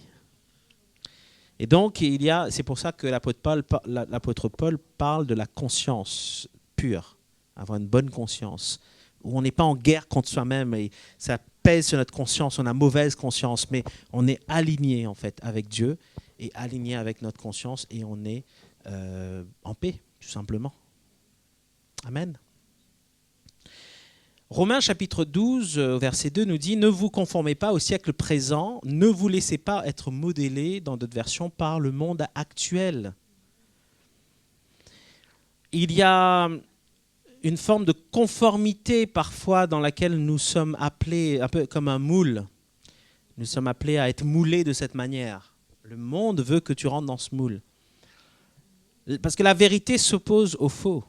Et donc, c'est pour ça que l'apôtre Paul parle de la conscience pure, avoir une bonne conscience, où on n'est pas en guerre contre soi-même et ça pèse sur notre conscience, on a mauvaise conscience, mais on est aligné en fait avec Dieu et aligné avec notre conscience et on est en paix, tout simplement. Amen. Romains chapitre 12, verset 2 nous dit « Ne vous conformez pas au siècle présent, ne vous laissez pas être modélés, dans d'autres versions, par le monde actuel. » Il y a une forme de conformité parfois dans laquelle nous sommes appelés, un peu comme un moule. Nous sommes appelés à être moulés de cette manière. Le monde veut que tu rentres dans ce moule. Parce que la vérité s'oppose au faux.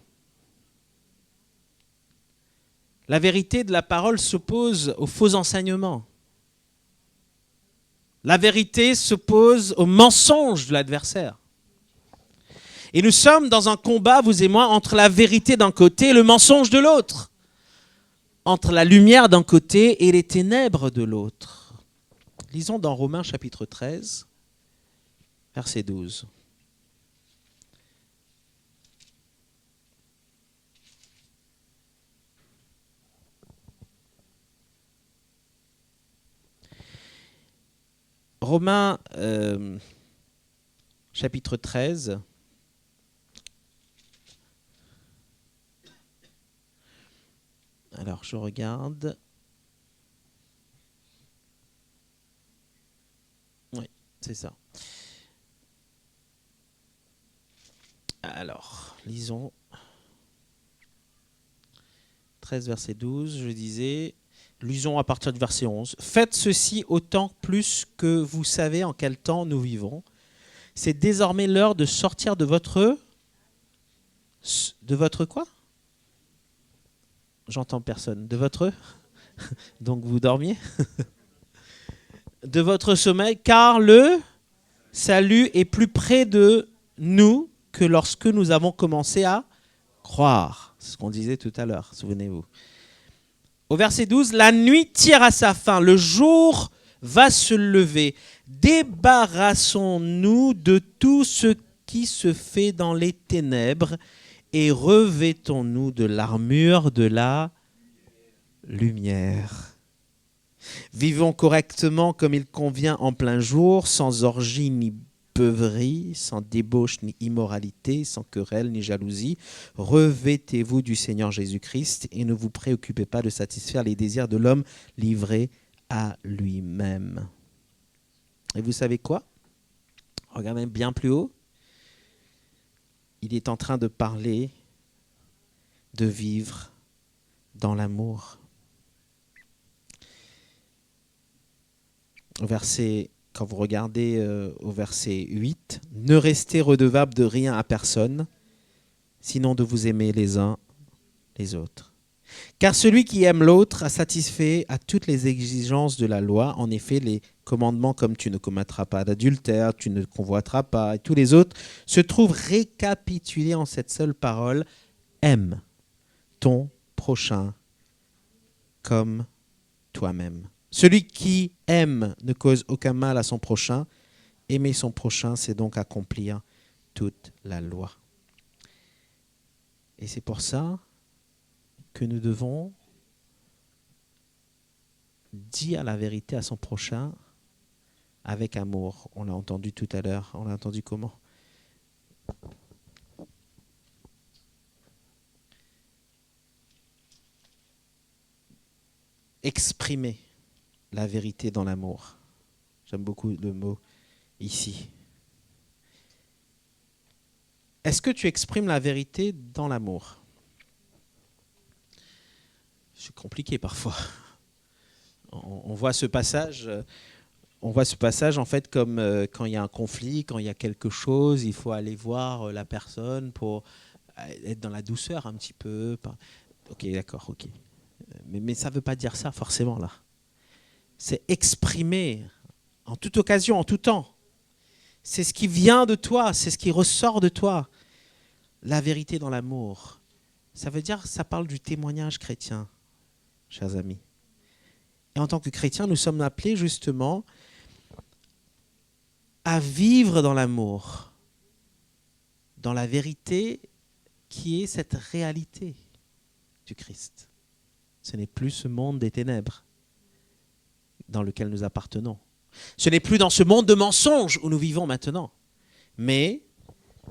La vérité de la parole s'oppose aux faux enseignements. La vérité s'oppose au mensonge de l'adversaire. Et nous sommes dans un combat, vous et moi, entre la vérité d'un côté et le mensonge de l'autre. Entre la lumière d'un côté et les ténèbres de l'autre. Lisons dans Romains chapitre 13, verset 12. Romains chapitre 13. Alors, je regarde. Oui, c'est ça. Alors, lisons. 13, verset 12, je disais. Lisons à partir du verset 11. Faites ceci autant plus que vous savez en quel temps nous vivons. C'est désormais l'heure de sortir de votre... De votre quoi ? J'entends personne. De votre... Donc vous dormiez ? De votre sommeil, car le salut est plus près de nous que lorsque nous avons commencé à croire. C'est ce qu'on disait tout à l'heure, souvenez-vous. Au verset 12, la nuit tire à sa fin, le jour va se lever. Débarrassons-nous de tout ce qui se fait dans les ténèbres et revêtons-nous de l'armure de la lumière. Vivons correctement comme il convient en plein jour, sans orgie ni beuverie, sans débauche ni immoralité, sans querelle ni jalousie. Revêtez-vous du Seigneur Jésus-Christ et ne vous préoccupez pas de satisfaire les désirs de l'homme livré à lui-même. Et vous savez quoi ? Regardez bien plus haut. Il est en train de parler de vivre dans l'amour. Quand vous regardez au verset 8, « Ne restez redevables de rien à personne, sinon de vous aimer les uns les autres. Car celui qui aime l'autre a satisfait à toutes les exigences de la loi. En effet, les commandements comme tu ne commettras pas d'adultère, tu ne convoiteras pas, et tous les autres se trouvent récapitulés en cette seule parole, aime ton prochain comme toi-même. Celui qui aime ne cause aucun mal à son prochain. Aimer son prochain, c'est donc accomplir toute la loi. Et c'est pour ça que nous devons dire la vérité à son prochain avec amour. On l'a entendu tout à l'heure. On l'a entendu comment ? Exprimer la vérité dans l'amour. J'aime beaucoup le mot ici. Est-ce que tu exprimes la vérité dans l'amour ? C'est compliqué parfois. On voit ce passage en fait comme quand il y a un conflit, quand il y a quelque chose, il faut aller voir la personne pour être dans la douceur un petit peu. Ok, d'accord, ok. Mais ça ne veut pas dire ça forcément là. C'est exprimer en toute occasion, en tout temps. C'est ce qui vient de toi, c'est ce qui ressort de toi. La vérité dans l'amour. Ça veut dire, ça parle du témoignage chrétien, chers amis. Et en tant que chrétiens, nous sommes appelés justement à vivre dans l'amour, dans la vérité qui est cette réalité du Christ. Ce n'est plus ce monde des ténèbres dans lequel nous appartenons. Ce n'est plus dans ce monde de mensonges où nous vivons maintenant, mais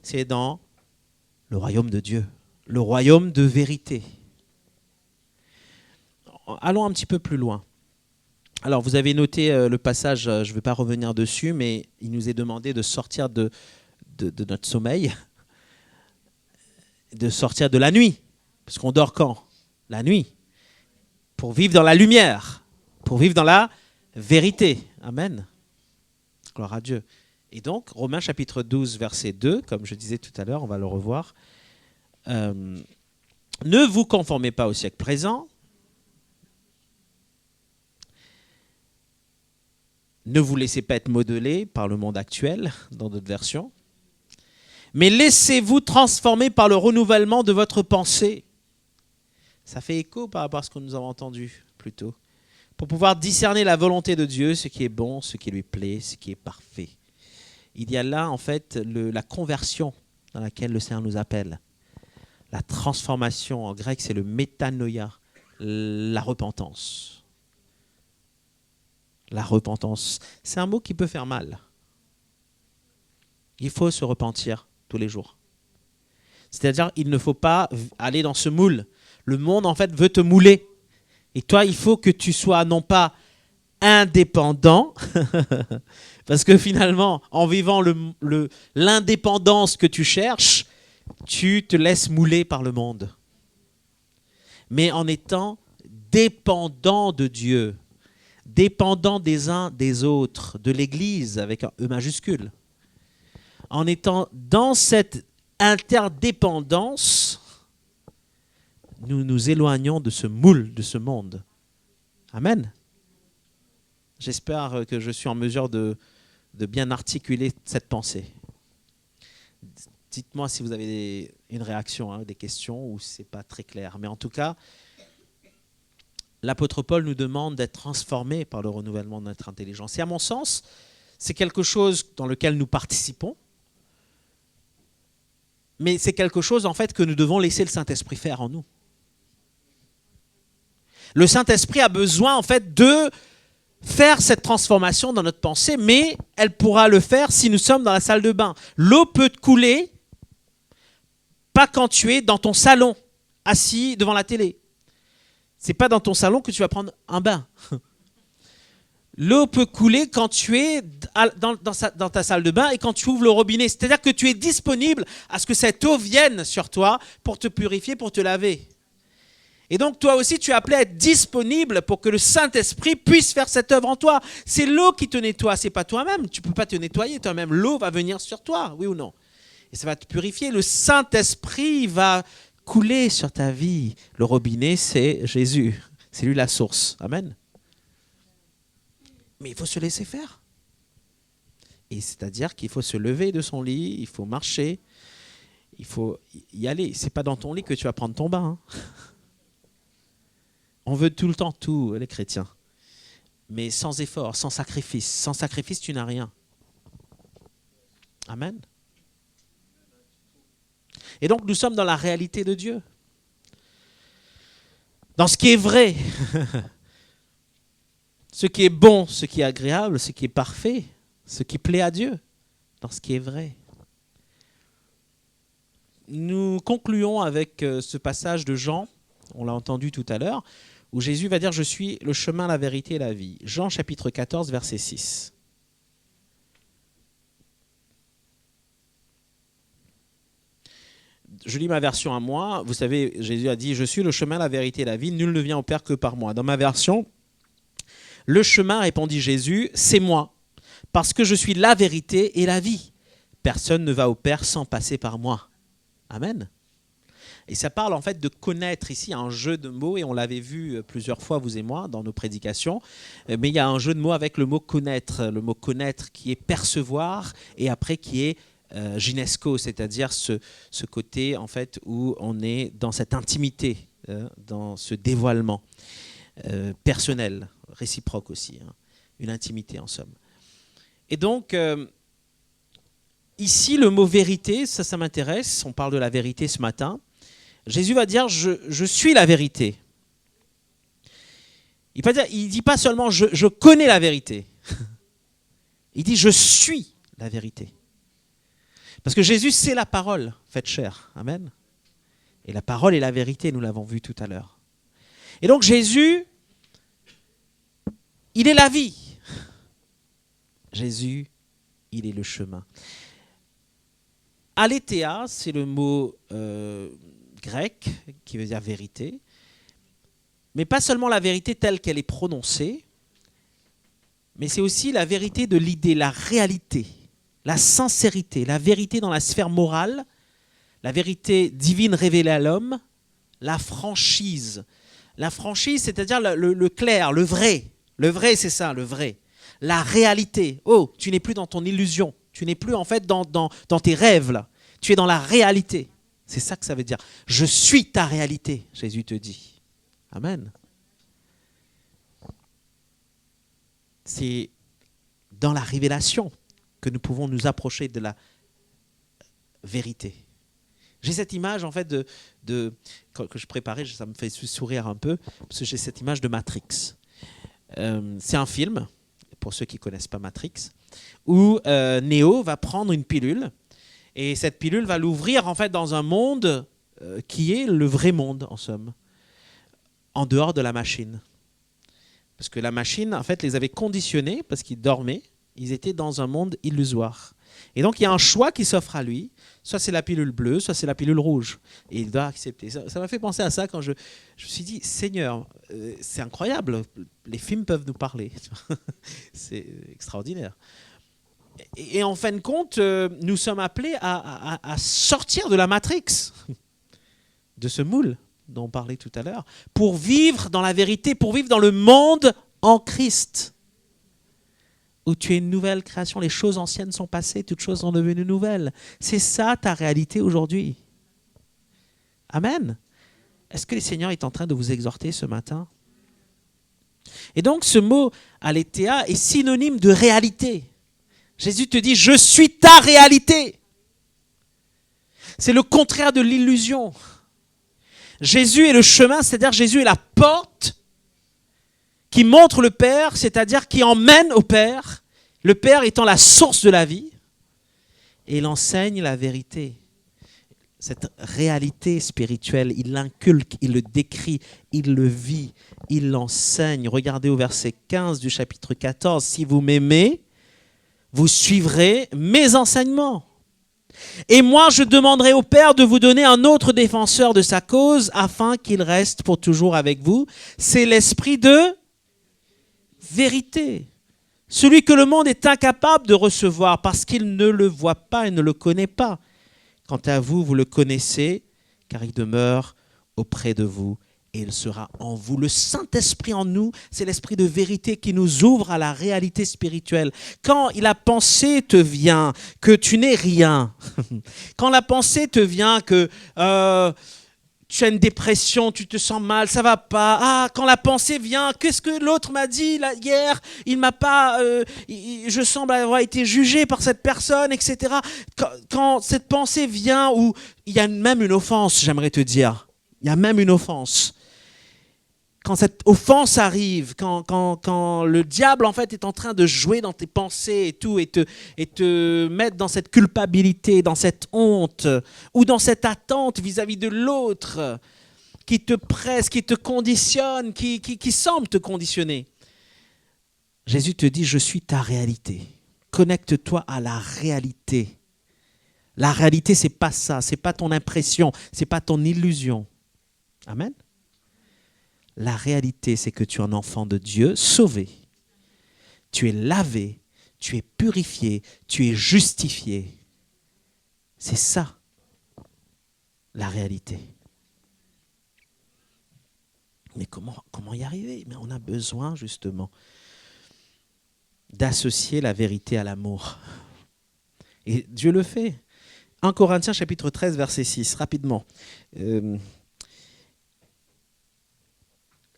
c'est dans le royaume de Dieu, le royaume de vérité. Allons un petit peu plus loin. Alors, vous avez noté le passage, je ne vais pas revenir dessus, mais il nous est demandé de sortir de notre sommeil, de sortir de la nuit, parce qu'on dort quand ? La nuit, pour vivre dans la lumière, pour vivre dans la vérité. Amen. Gloire à Dieu. Et donc, Romains chapitre 12, verset 2, comme je disais tout à l'heure, on va le revoir. Ne vous conformez pas au siècle présent. Ne vous laissez pas être modelé par le monde actuel, dans d'autres versions. Mais laissez-vous transformer par le renouvellement de votre pensée. Ça fait écho par rapport à ce que nous avons entendu plus tôt. Pour pouvoir discerner la volonté de Dieu, ce qui est bon, ce qui lui plaît, ce qui est parfait. Il y a là, en fait, la conversion dans laquelle le Seigneur nous appelle. La transformation, en grec, c'est le métanoïa, la repentance. La repentance, c'est un mot qui peut faire mal. Il faut se repentir tous les jours. C'est-à-dire, il ne faut pas aller dans ce moule. Le monde, en fait, veut te mouler. Et toi, il faut que tu sois non pas indépendant, parce que finalement, en vivant l'indépendance que tu cherches, tu te laisses mouler par le monde. Mais en étant dépendant de Dieu, dépendant des uns des autres, de l'Église avec un E majuscule, en étant dans cette interdépendance, nous nous éloignons de ce moule, de ce monde. Amen. J'espère que je suis en mesure de bien articuler cette pensée. Dites-moi si vous avez une réaction, des questions, ou si ce n'est pas très clair. Mais en tout cas, l'apôtre Paul nous demande d'être transformés par le renouvellement de notre intelligence. Et à mon sens, c'est quelque chose dans lequel nous participons, mais c'est quelque chose en fait que nous devons laisser le Saint-Esprit faire en nous. Le Saint-Esprit a besoin en fait de faire cette transformation dans notre pensée, mais elle pourra le faire si nous sommes dans la salle de bain. L'eau peut te couler, pas quand tu es dans ton salon, assis devant la télé. C'est pas dans ton salon que tu vas prendre un bain. L'eau peut couler quand tu es dans ta salle de bain et quand tu ouvres le robinet. C'est-à-dire que tu es disponible à ce que cette eau vienne sur toi pour te purifier, pour te laver. Et donc toi aussi, tu es appelé à être disponible pour que le Saint-Esprit puisse faire cette œuvre en toi. C'est l'eau qui te nettoie, c'est pas toi-même. Tu ne peux pas te nettoyer toi-même. L'eau va venir sur toi, oui ou non? Et ça va te purifier. Le Saint-Esprit va couler sur ta vie. Le robinet, c'est Jésus. C'est lui la source. Amen. Mais il faut se laisser faire. Et c'est-à-dire qu'il faut se lever de son lit, il faut marcher, il faut y aller. C'est pas dans ton lit que tu vas prendre ton bain. On veut tout le temps tout, les chrétiens. Mais sans effort, sans sacrifice. Sans sacrifice, tu n'as rien. Amen. Et donc, nous sommes dans la réalité de Dieu. Dans ce qui est vrai. Ce qui est bon, ce qui est agréable, ce qui est parfait, ce qui plaît à Dieu. Dans ce qui est vrai. Nous concluons avec ce passage de Jean, on l'a entendu tout à l'heure, où Jésus va dire « Je suis le chemin, la vérité et la vie ». Jean chapitre 14, verset 6. Je lis ma version à moi. Vous savez, Jésus a dit « Je suis le chemin, la vérité et la vie. Nul ne vient au Père que par moi ». Dans ma version, « Le chemin, répondit Jésus, c'est moi, parce que je suis la vérité et la vie. Personne ne va au Père sans passer par moi. » Amen. Et ça parle en fait de connaître ici, un jeu de mots, et on l'avait vu plusieurs fois, vous et moi, dans nos prédications. Mais il y a un jeu de mots avec le mot connaître qui est percevoir, et après qui est gynesco, c'est-à-dire ce côté en fait où on est dans cette intimité, dans ce dévoilement personnel, réciproque aussi, une intimité en somme. Et donc, ici, le mot vérité, ça m'intéresse, on parle de la vérité ce matin. Jésus va dire je suis la vérité. Il ne dit pas seulement je connais la vérité. Il dit je suis la vérité. Parce que Jésus, c'est la parole faite chair. Amen. Et la parole est la vérité, nous l'avons vu tout à l'heure. Et donc Jésus, il est la vie. Jésus, il est le chemin. Aletheia, c'est le mot grec qui veut dire vérité, mais pas seulement la vérité telle qu'elle est prononcée, mais c'est aussi la vérité de l'idée, la réalité. la sincérité, la vérité dans la sphère morale, la vérité divine révélée à l'homme, la franchise. La franchise, c'est-à-dire le clair, le vrai. Le vrai, c'est ça, le vrai. La réalité. Oh, tu n'es plus dans ton illusion. Tu n'es plus en fait dans tes rêves, là. Tu es dans la réalité. C'est ça que ça veut dire. Je suis ta réalité, Jésus te dit. Amen. C'est dans la révélation que nous pouvons nous approcher de la vérité. J'ai cette image en fait que je préparais, ça me fait sourire un peu, parce que j'ai cette image de Matrix. C'est un film, pour ceux qui ne connaissent pas Matrix, où Neo va prendre une pilule, et cette pilule va l'ouvrir en fait dans un monde qui est le vrai monde, en somme, en dehors de la machine. Parce que la machine, en fait, les avait conditionnés, parce qu'ils dormaient, ils étaient dans un monde illusoire. Et donc, il y a un choix qui s'offre à lui. Soit c'est la pilule bleue, soit c'est la pilule rouge. Et il doit accepter. Ça m'a fait penser à ça quand je me suis dit, Seigneur, c'est incroyable. Les films peuvent nous parler. C'est extraordinaire. Et en fin de compte, nous sommes appelés à sortir de la matrix, de ce moule dont on parlait tout à l'heure, pour vivre dans la vérité, pour vivre dans le monde en Christ, où tu es une nouvelle création, les choses anciennes sont passées, toutes choses sont devenues nouvelles. C'est ça ta réalité aujourd'hui. Amen. Est-ce que le Seigneur est en train de vous exhorter ce matin? Et donc ce mot aletheia est synonyme de réalité. Jésus te dit, je suis ta réalité. C'est le contraire de l'illusion. Jésus est le chemin, c'est-à-dire Jésus est la porte qui montre le Père, c'est-à-dire qui emmène au Père, le Père étant la source de la vie, et il enseigne la vérité. Cette réalité spirituelle, il l'inculque, il le décrit, il le vit, il l'enseigne. Regardez au verset 15 du chapitre 14, « Si vous m'aimez, vous suivrez mes enseignements. Et moi, je demanderai au Père de vous donner un autre défenseur de sa cause, afin qu'il reste pour toujours avec vous. C'est l'esprit de vérité. Celui que le monde est incapable de recevoir parce qu'il ne le voit pas et ne le connaît pas. Quant à vous, vous le connaissez, car il demeure auprès de vous et il sera en vous. » Le Saint-Esprit en nous, c'est l'esprit de vérité qui nous ouvre à la réalité spirituelle. Quand la pensée te vient que tu n'es rien, quand la pensée te vient que tu as une dépression, tu te sens mal, ça va pas. Ah, quand la pensée vient, qu'est-ce que l'autre m'a dit là, hier? Il m'a pas, je semble avoir été jugé par cette personne, etc. Quand cette pensée vient, où il y a même une offense, j'aimerais te dire, il y a même une offense. Quand cette offense arrive, quand le diable en fait est en train de jouer dans tes pensées et tout, et te mettre dans cette culpabilité, dans cette honte, ou dans cette attente vis-à-vis de l'autre, qui te presse, qui te conditionne, qui semble te conditionner. Jésus te dit, je suis ta réalité. Connecte-toi à la réalité. La réalité, c'est pas ça, c'est pas ton impression, c'est pas ton illusion. Amen. La réalité, c'est que tu es un enfant de Dieu, sauvé. Tu es lavé, tu es purifié, tu es justifié. C'est ça, la réalité. Mais comment y arriver? Mais on a besoin, justement, d'associer la vérité à l'amour. Et Dieu le fait. 1 Corinthiens chapitre 13, verset 6, rapidement.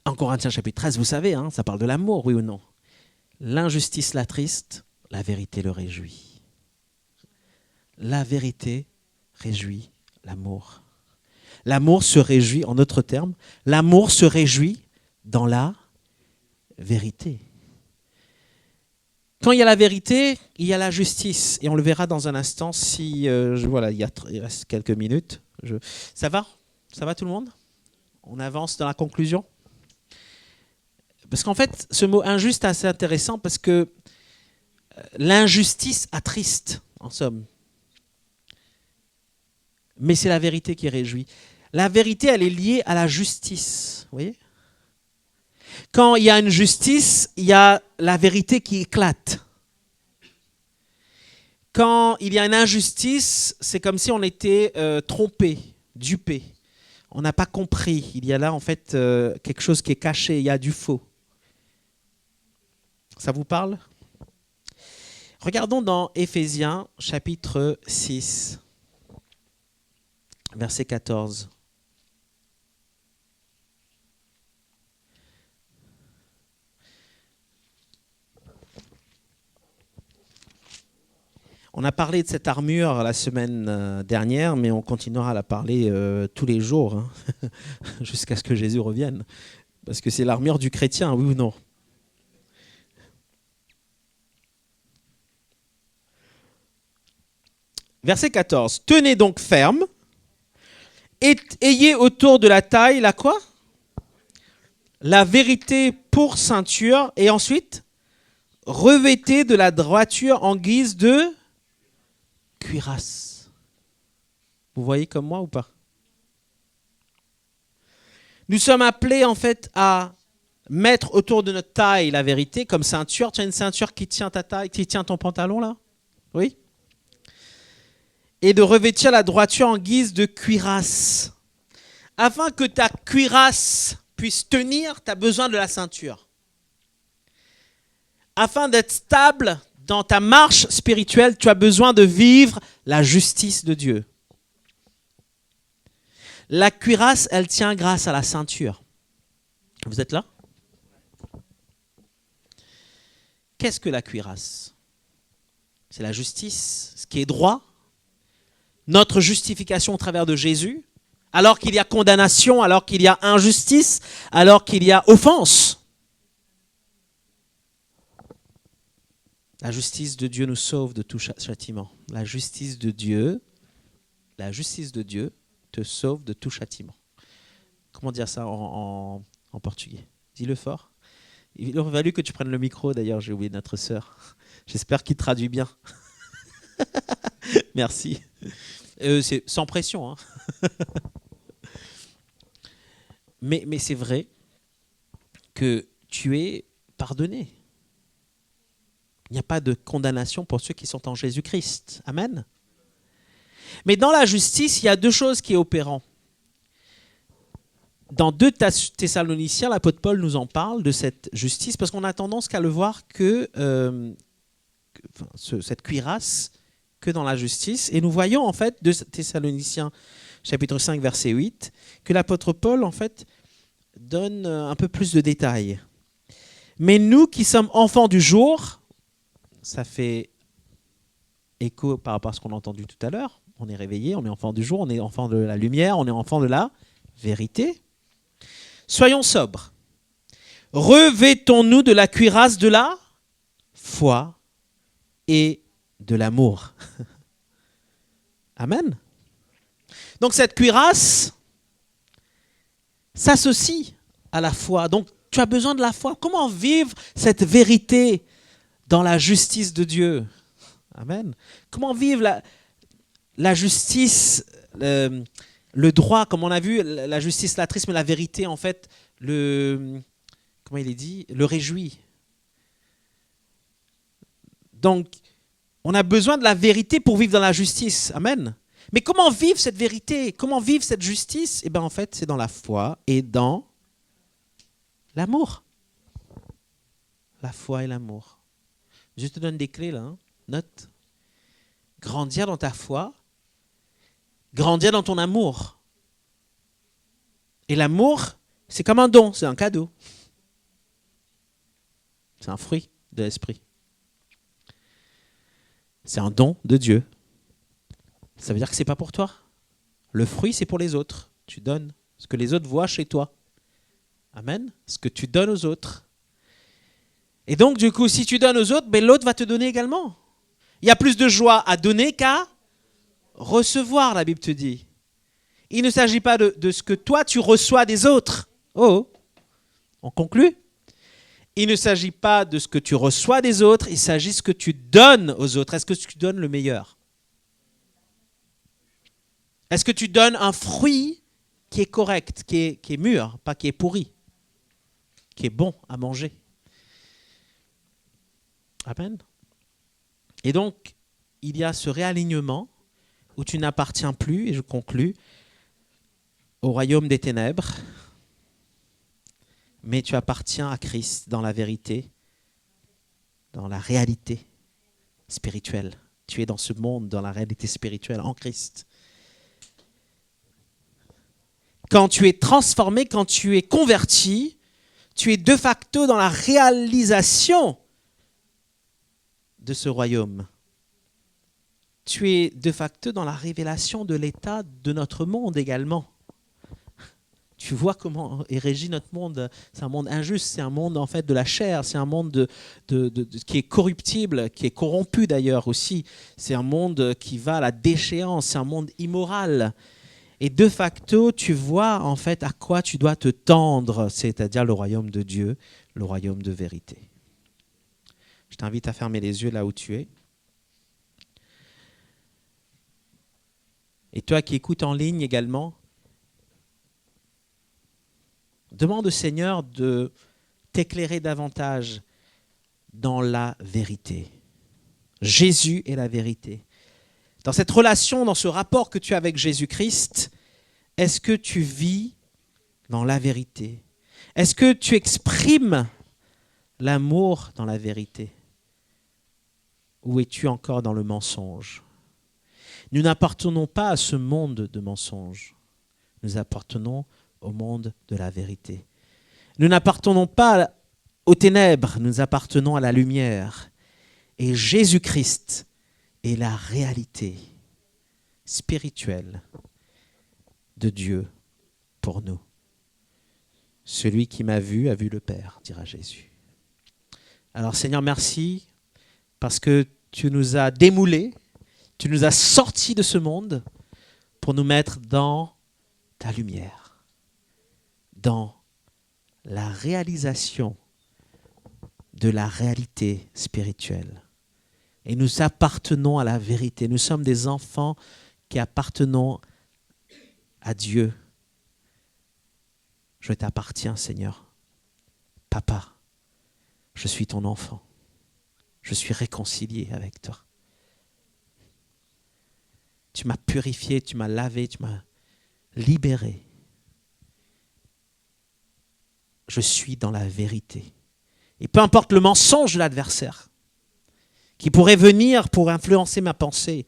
1 Corinthiens chapitre 13, vous savez, hein, ça parle de l'amour, oui ou non? L'injustice l'attriste, la vérité le réjouit. La vérité réjouit l'amour. L'amour se réjouit, en d'autres termes, l'amour se réjouit dans la vérité. Quand il y a la vérité, il y a la justice. Et on le verra dans un instant si... voilà, il reste quelques minutes. Ça va? Ça va tout le monde? On avance dans la conclusion? Parce qu'en fait, ce mot injuste est assez intéressant parce que l'injustice attriste, en somme. Mais c'est la vérité qui réjouit. La vérité, elle est liée à la justice. Vous voyez? Quand il y a une justice, il y a la vérité qui éclate. Quand il y a une injustice, c'est comme si on était trompé, dupé. On n'a pas compris. Il y a là en fait quelque chose qui est caché, il y a du faux. Ça vous parle ? Regardons dans Éphésiens chapitre 6, verset 14. On a parlé de cette armure la semaine dernière, mais on continuera à la parler tous les jours, hein, jusqu'à ce que Jésus revienne. Parce que c'est l'armure du chrétien, oui ou non ? Verset 14. Tenez donc ferme, et ayez autour de la taille la quoi ? La vérité pour ceinture, et ensuite, revêtez de la droiture en guise de cuirasse. Vous voyez comme moi ou pas ? Nous sommes appelés en fait à mettre autour de notre taille la vérité comme ceinture. Tu as une ceinture qui tient ta taille, qui tient ton pantalon là ? Oui ? Et de revêtir la droiture en guise de cuirasse. Afin que ta cuirasse puisse tenir, tu as besoin de la ceinture. Afin d'être stable dans ta marche spirituelle, tu as besoin de vivre la justice de Dieu. La cuirasse, elle tient grâce à la ceinture. Vous êtes là ? Qu'est-ce que la cuirasse ? C'est la justice, ce qui est droit, notre justification au travers de Jésus, alors qu'il y a condamnation, alors qu'il y a injustice, alors qu'il y a offense. La justice de Dieu nous sauve de tout châtiment. La justice de Dieu te sauve de tout châtiment. Comment dire ça en portugais ? Dis-le fort. Il aurait fallu que tu prennes le micro, d'ailleurs, j'ai oublié notre sœur. J'espère qu'il traduit bien. Merci. C'est sans pression. Hein. Mais c'est vrai que tu es pardonné. Il n'y a pas de condamnation pour ceux qui sont en Jésus-Christ. Amen. Mais dans la justice, il y a deux choses qui sont opérantes. Dans 2 Thessaloniciens, l'apôtre Paul nous en parle de cette justice, parce qu'on a tendance qu'à le voir que cette cuirasse que dans la justice. Et nous voyons en fait, 2 Thessaloniciens chapitre 5, verset 8, que l'apôtre Paul en fait donne un peu plus de détails. Mais nous qui sommes enfants du jour, ça fait écho par rapport à ce qu'on a entendu tout à l'heure. On est réveillé, on est enfant du jour, on est enfant de la lumière, on est enfant de la vérité. Soyons sobres. Revêtons-nous de la cuirasse de la foi et de l'amour. Amen. Donc cette cuirasse s'associe à la foi. Donc tu as besoin de la foi. Comment vivre cette vérité dans la justice de Dieu? Amen. Comment vivre la justice, le droit, comme on a vu, la justice latrice, mais la vérité, en fait, comment il est dit, le réjouit. Donc, on a besoin de la vérité pour vivre dans la justice. Amen. Mais comment vivre cette vérité? Comment vivre cette justice? Eh bien, en fait, c'est dans la foi et dans l'amour. La foi et l'amour. Je te donne des clés là. Hein. Note. Grandir dans ta foi. Grandir dans ton amour. Et l'amour, c'est comme un don, c'est un cadeau. C'est un fruit de l'esprit. C'est un don de Dieu. Ça veut dire que ce n'est pas pour toi. Le fruit, c'est pour les autres. Tu donnes ce que les autres voient chez toi. Amen. Ce que tu donnes aux autres. Et donc, du coup, si tu donnes aux autres, ben, l'autre va te donner également. Il y a plus de joie à donner qu'à recevoir, la Bible te dit. Il ne s'agit pas de ce que toi, tu reçois des autres. Oh, on conclut. Il ne s'agit pas de ce que tu reçois des autres, il s'agit de ce que tu donnes aux autres. Est-ce que tu donnes le meilleur? Est-ce que tu donnes un fruit qui est correct, qui est mûr, pas qui est pourri, qui est bon à manger? Amen. Et donc, il y a ce réalignement où tu n'appartiens plus, et je conclus, au royaume des ténèbres, mais tu appartiens à Christ dans la vérité, dans la réalité spirituelle. Tu es dans ce monde, dans la réalité spirituelle, en Christ. Quand tu es transformé, quand tu es converti, tu es de facto dans la réalisation de ce royaume. Tu es de facto dans la révélation de l'état de notre monde également. Tu vois comment est régi notre monde. C'est un monde injuste, c'est un monde en fait de la chair, c'est un monde qui est corruptible, qui est corrompu d'ailleurs aussi. C'est un monde qui va à la déchéance, c'est un monde immoral. Et de facto, tu vois en fait à quoi tu dois te tendre, c'est-à-dire le royaume de Dieu, le royaume de vérité. Je t'invite à fermer les yeux là où tu es. Et toi qui écoutes en ligne également, demande au Seigneur de t'éclairer davantage dans la vérité. Jésus est la vérité. Dans cette relation, dans ce rapport que tu as avec Jésus-Christ, est-ce que tu vis dans la vérité? Est-ce que tu exprimes l'amour dans la vérité? Ou es-tu encore dans le mensonge? Nous n'appartenons pas à ce monde de mensonges. Nous appartenons au monde de la vérité. Nous n'appartenons pas aux ténèbres, nous appartenons à la lumière. Et Jésus-Christ est la réalité spirituelle de Dieu pour nous. Celui qui m'a vu a vu le Père, dira Jésus. Alors Seigneur, merci parce que tu nous as démoulés, tu nous as sortis de ce monde pour nous mettre dans ta lumière, dans la réalisation de la réalité spirituelle. Et nous appartenons à la vérité. Nous sommes des enfants qui appartenons à Dieu. Je t'appartiens, Seigneur. Papa, je suis ton enfant. Je suis réconcilié avec toi. Tu m'as purifié, tu m'as lavé, tu m'as libéré. Je suis dans la vérité. Et peu importe le mensonge de l'adversaire qui pourrait venir pour influencer ma pensée,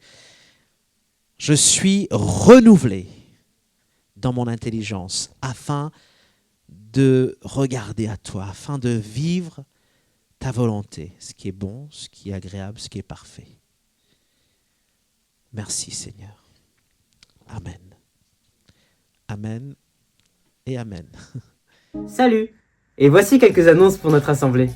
je suis renouvelé dans mon intelligence afin de regarder à toi, afin de vivre ta volonté, ce qui est bon, ce qui est agréable, ce qui est parfait. Merci Seigneur. Amen. Amen et Amen. Salut! Et voici quelques annonces pour notre assemblée.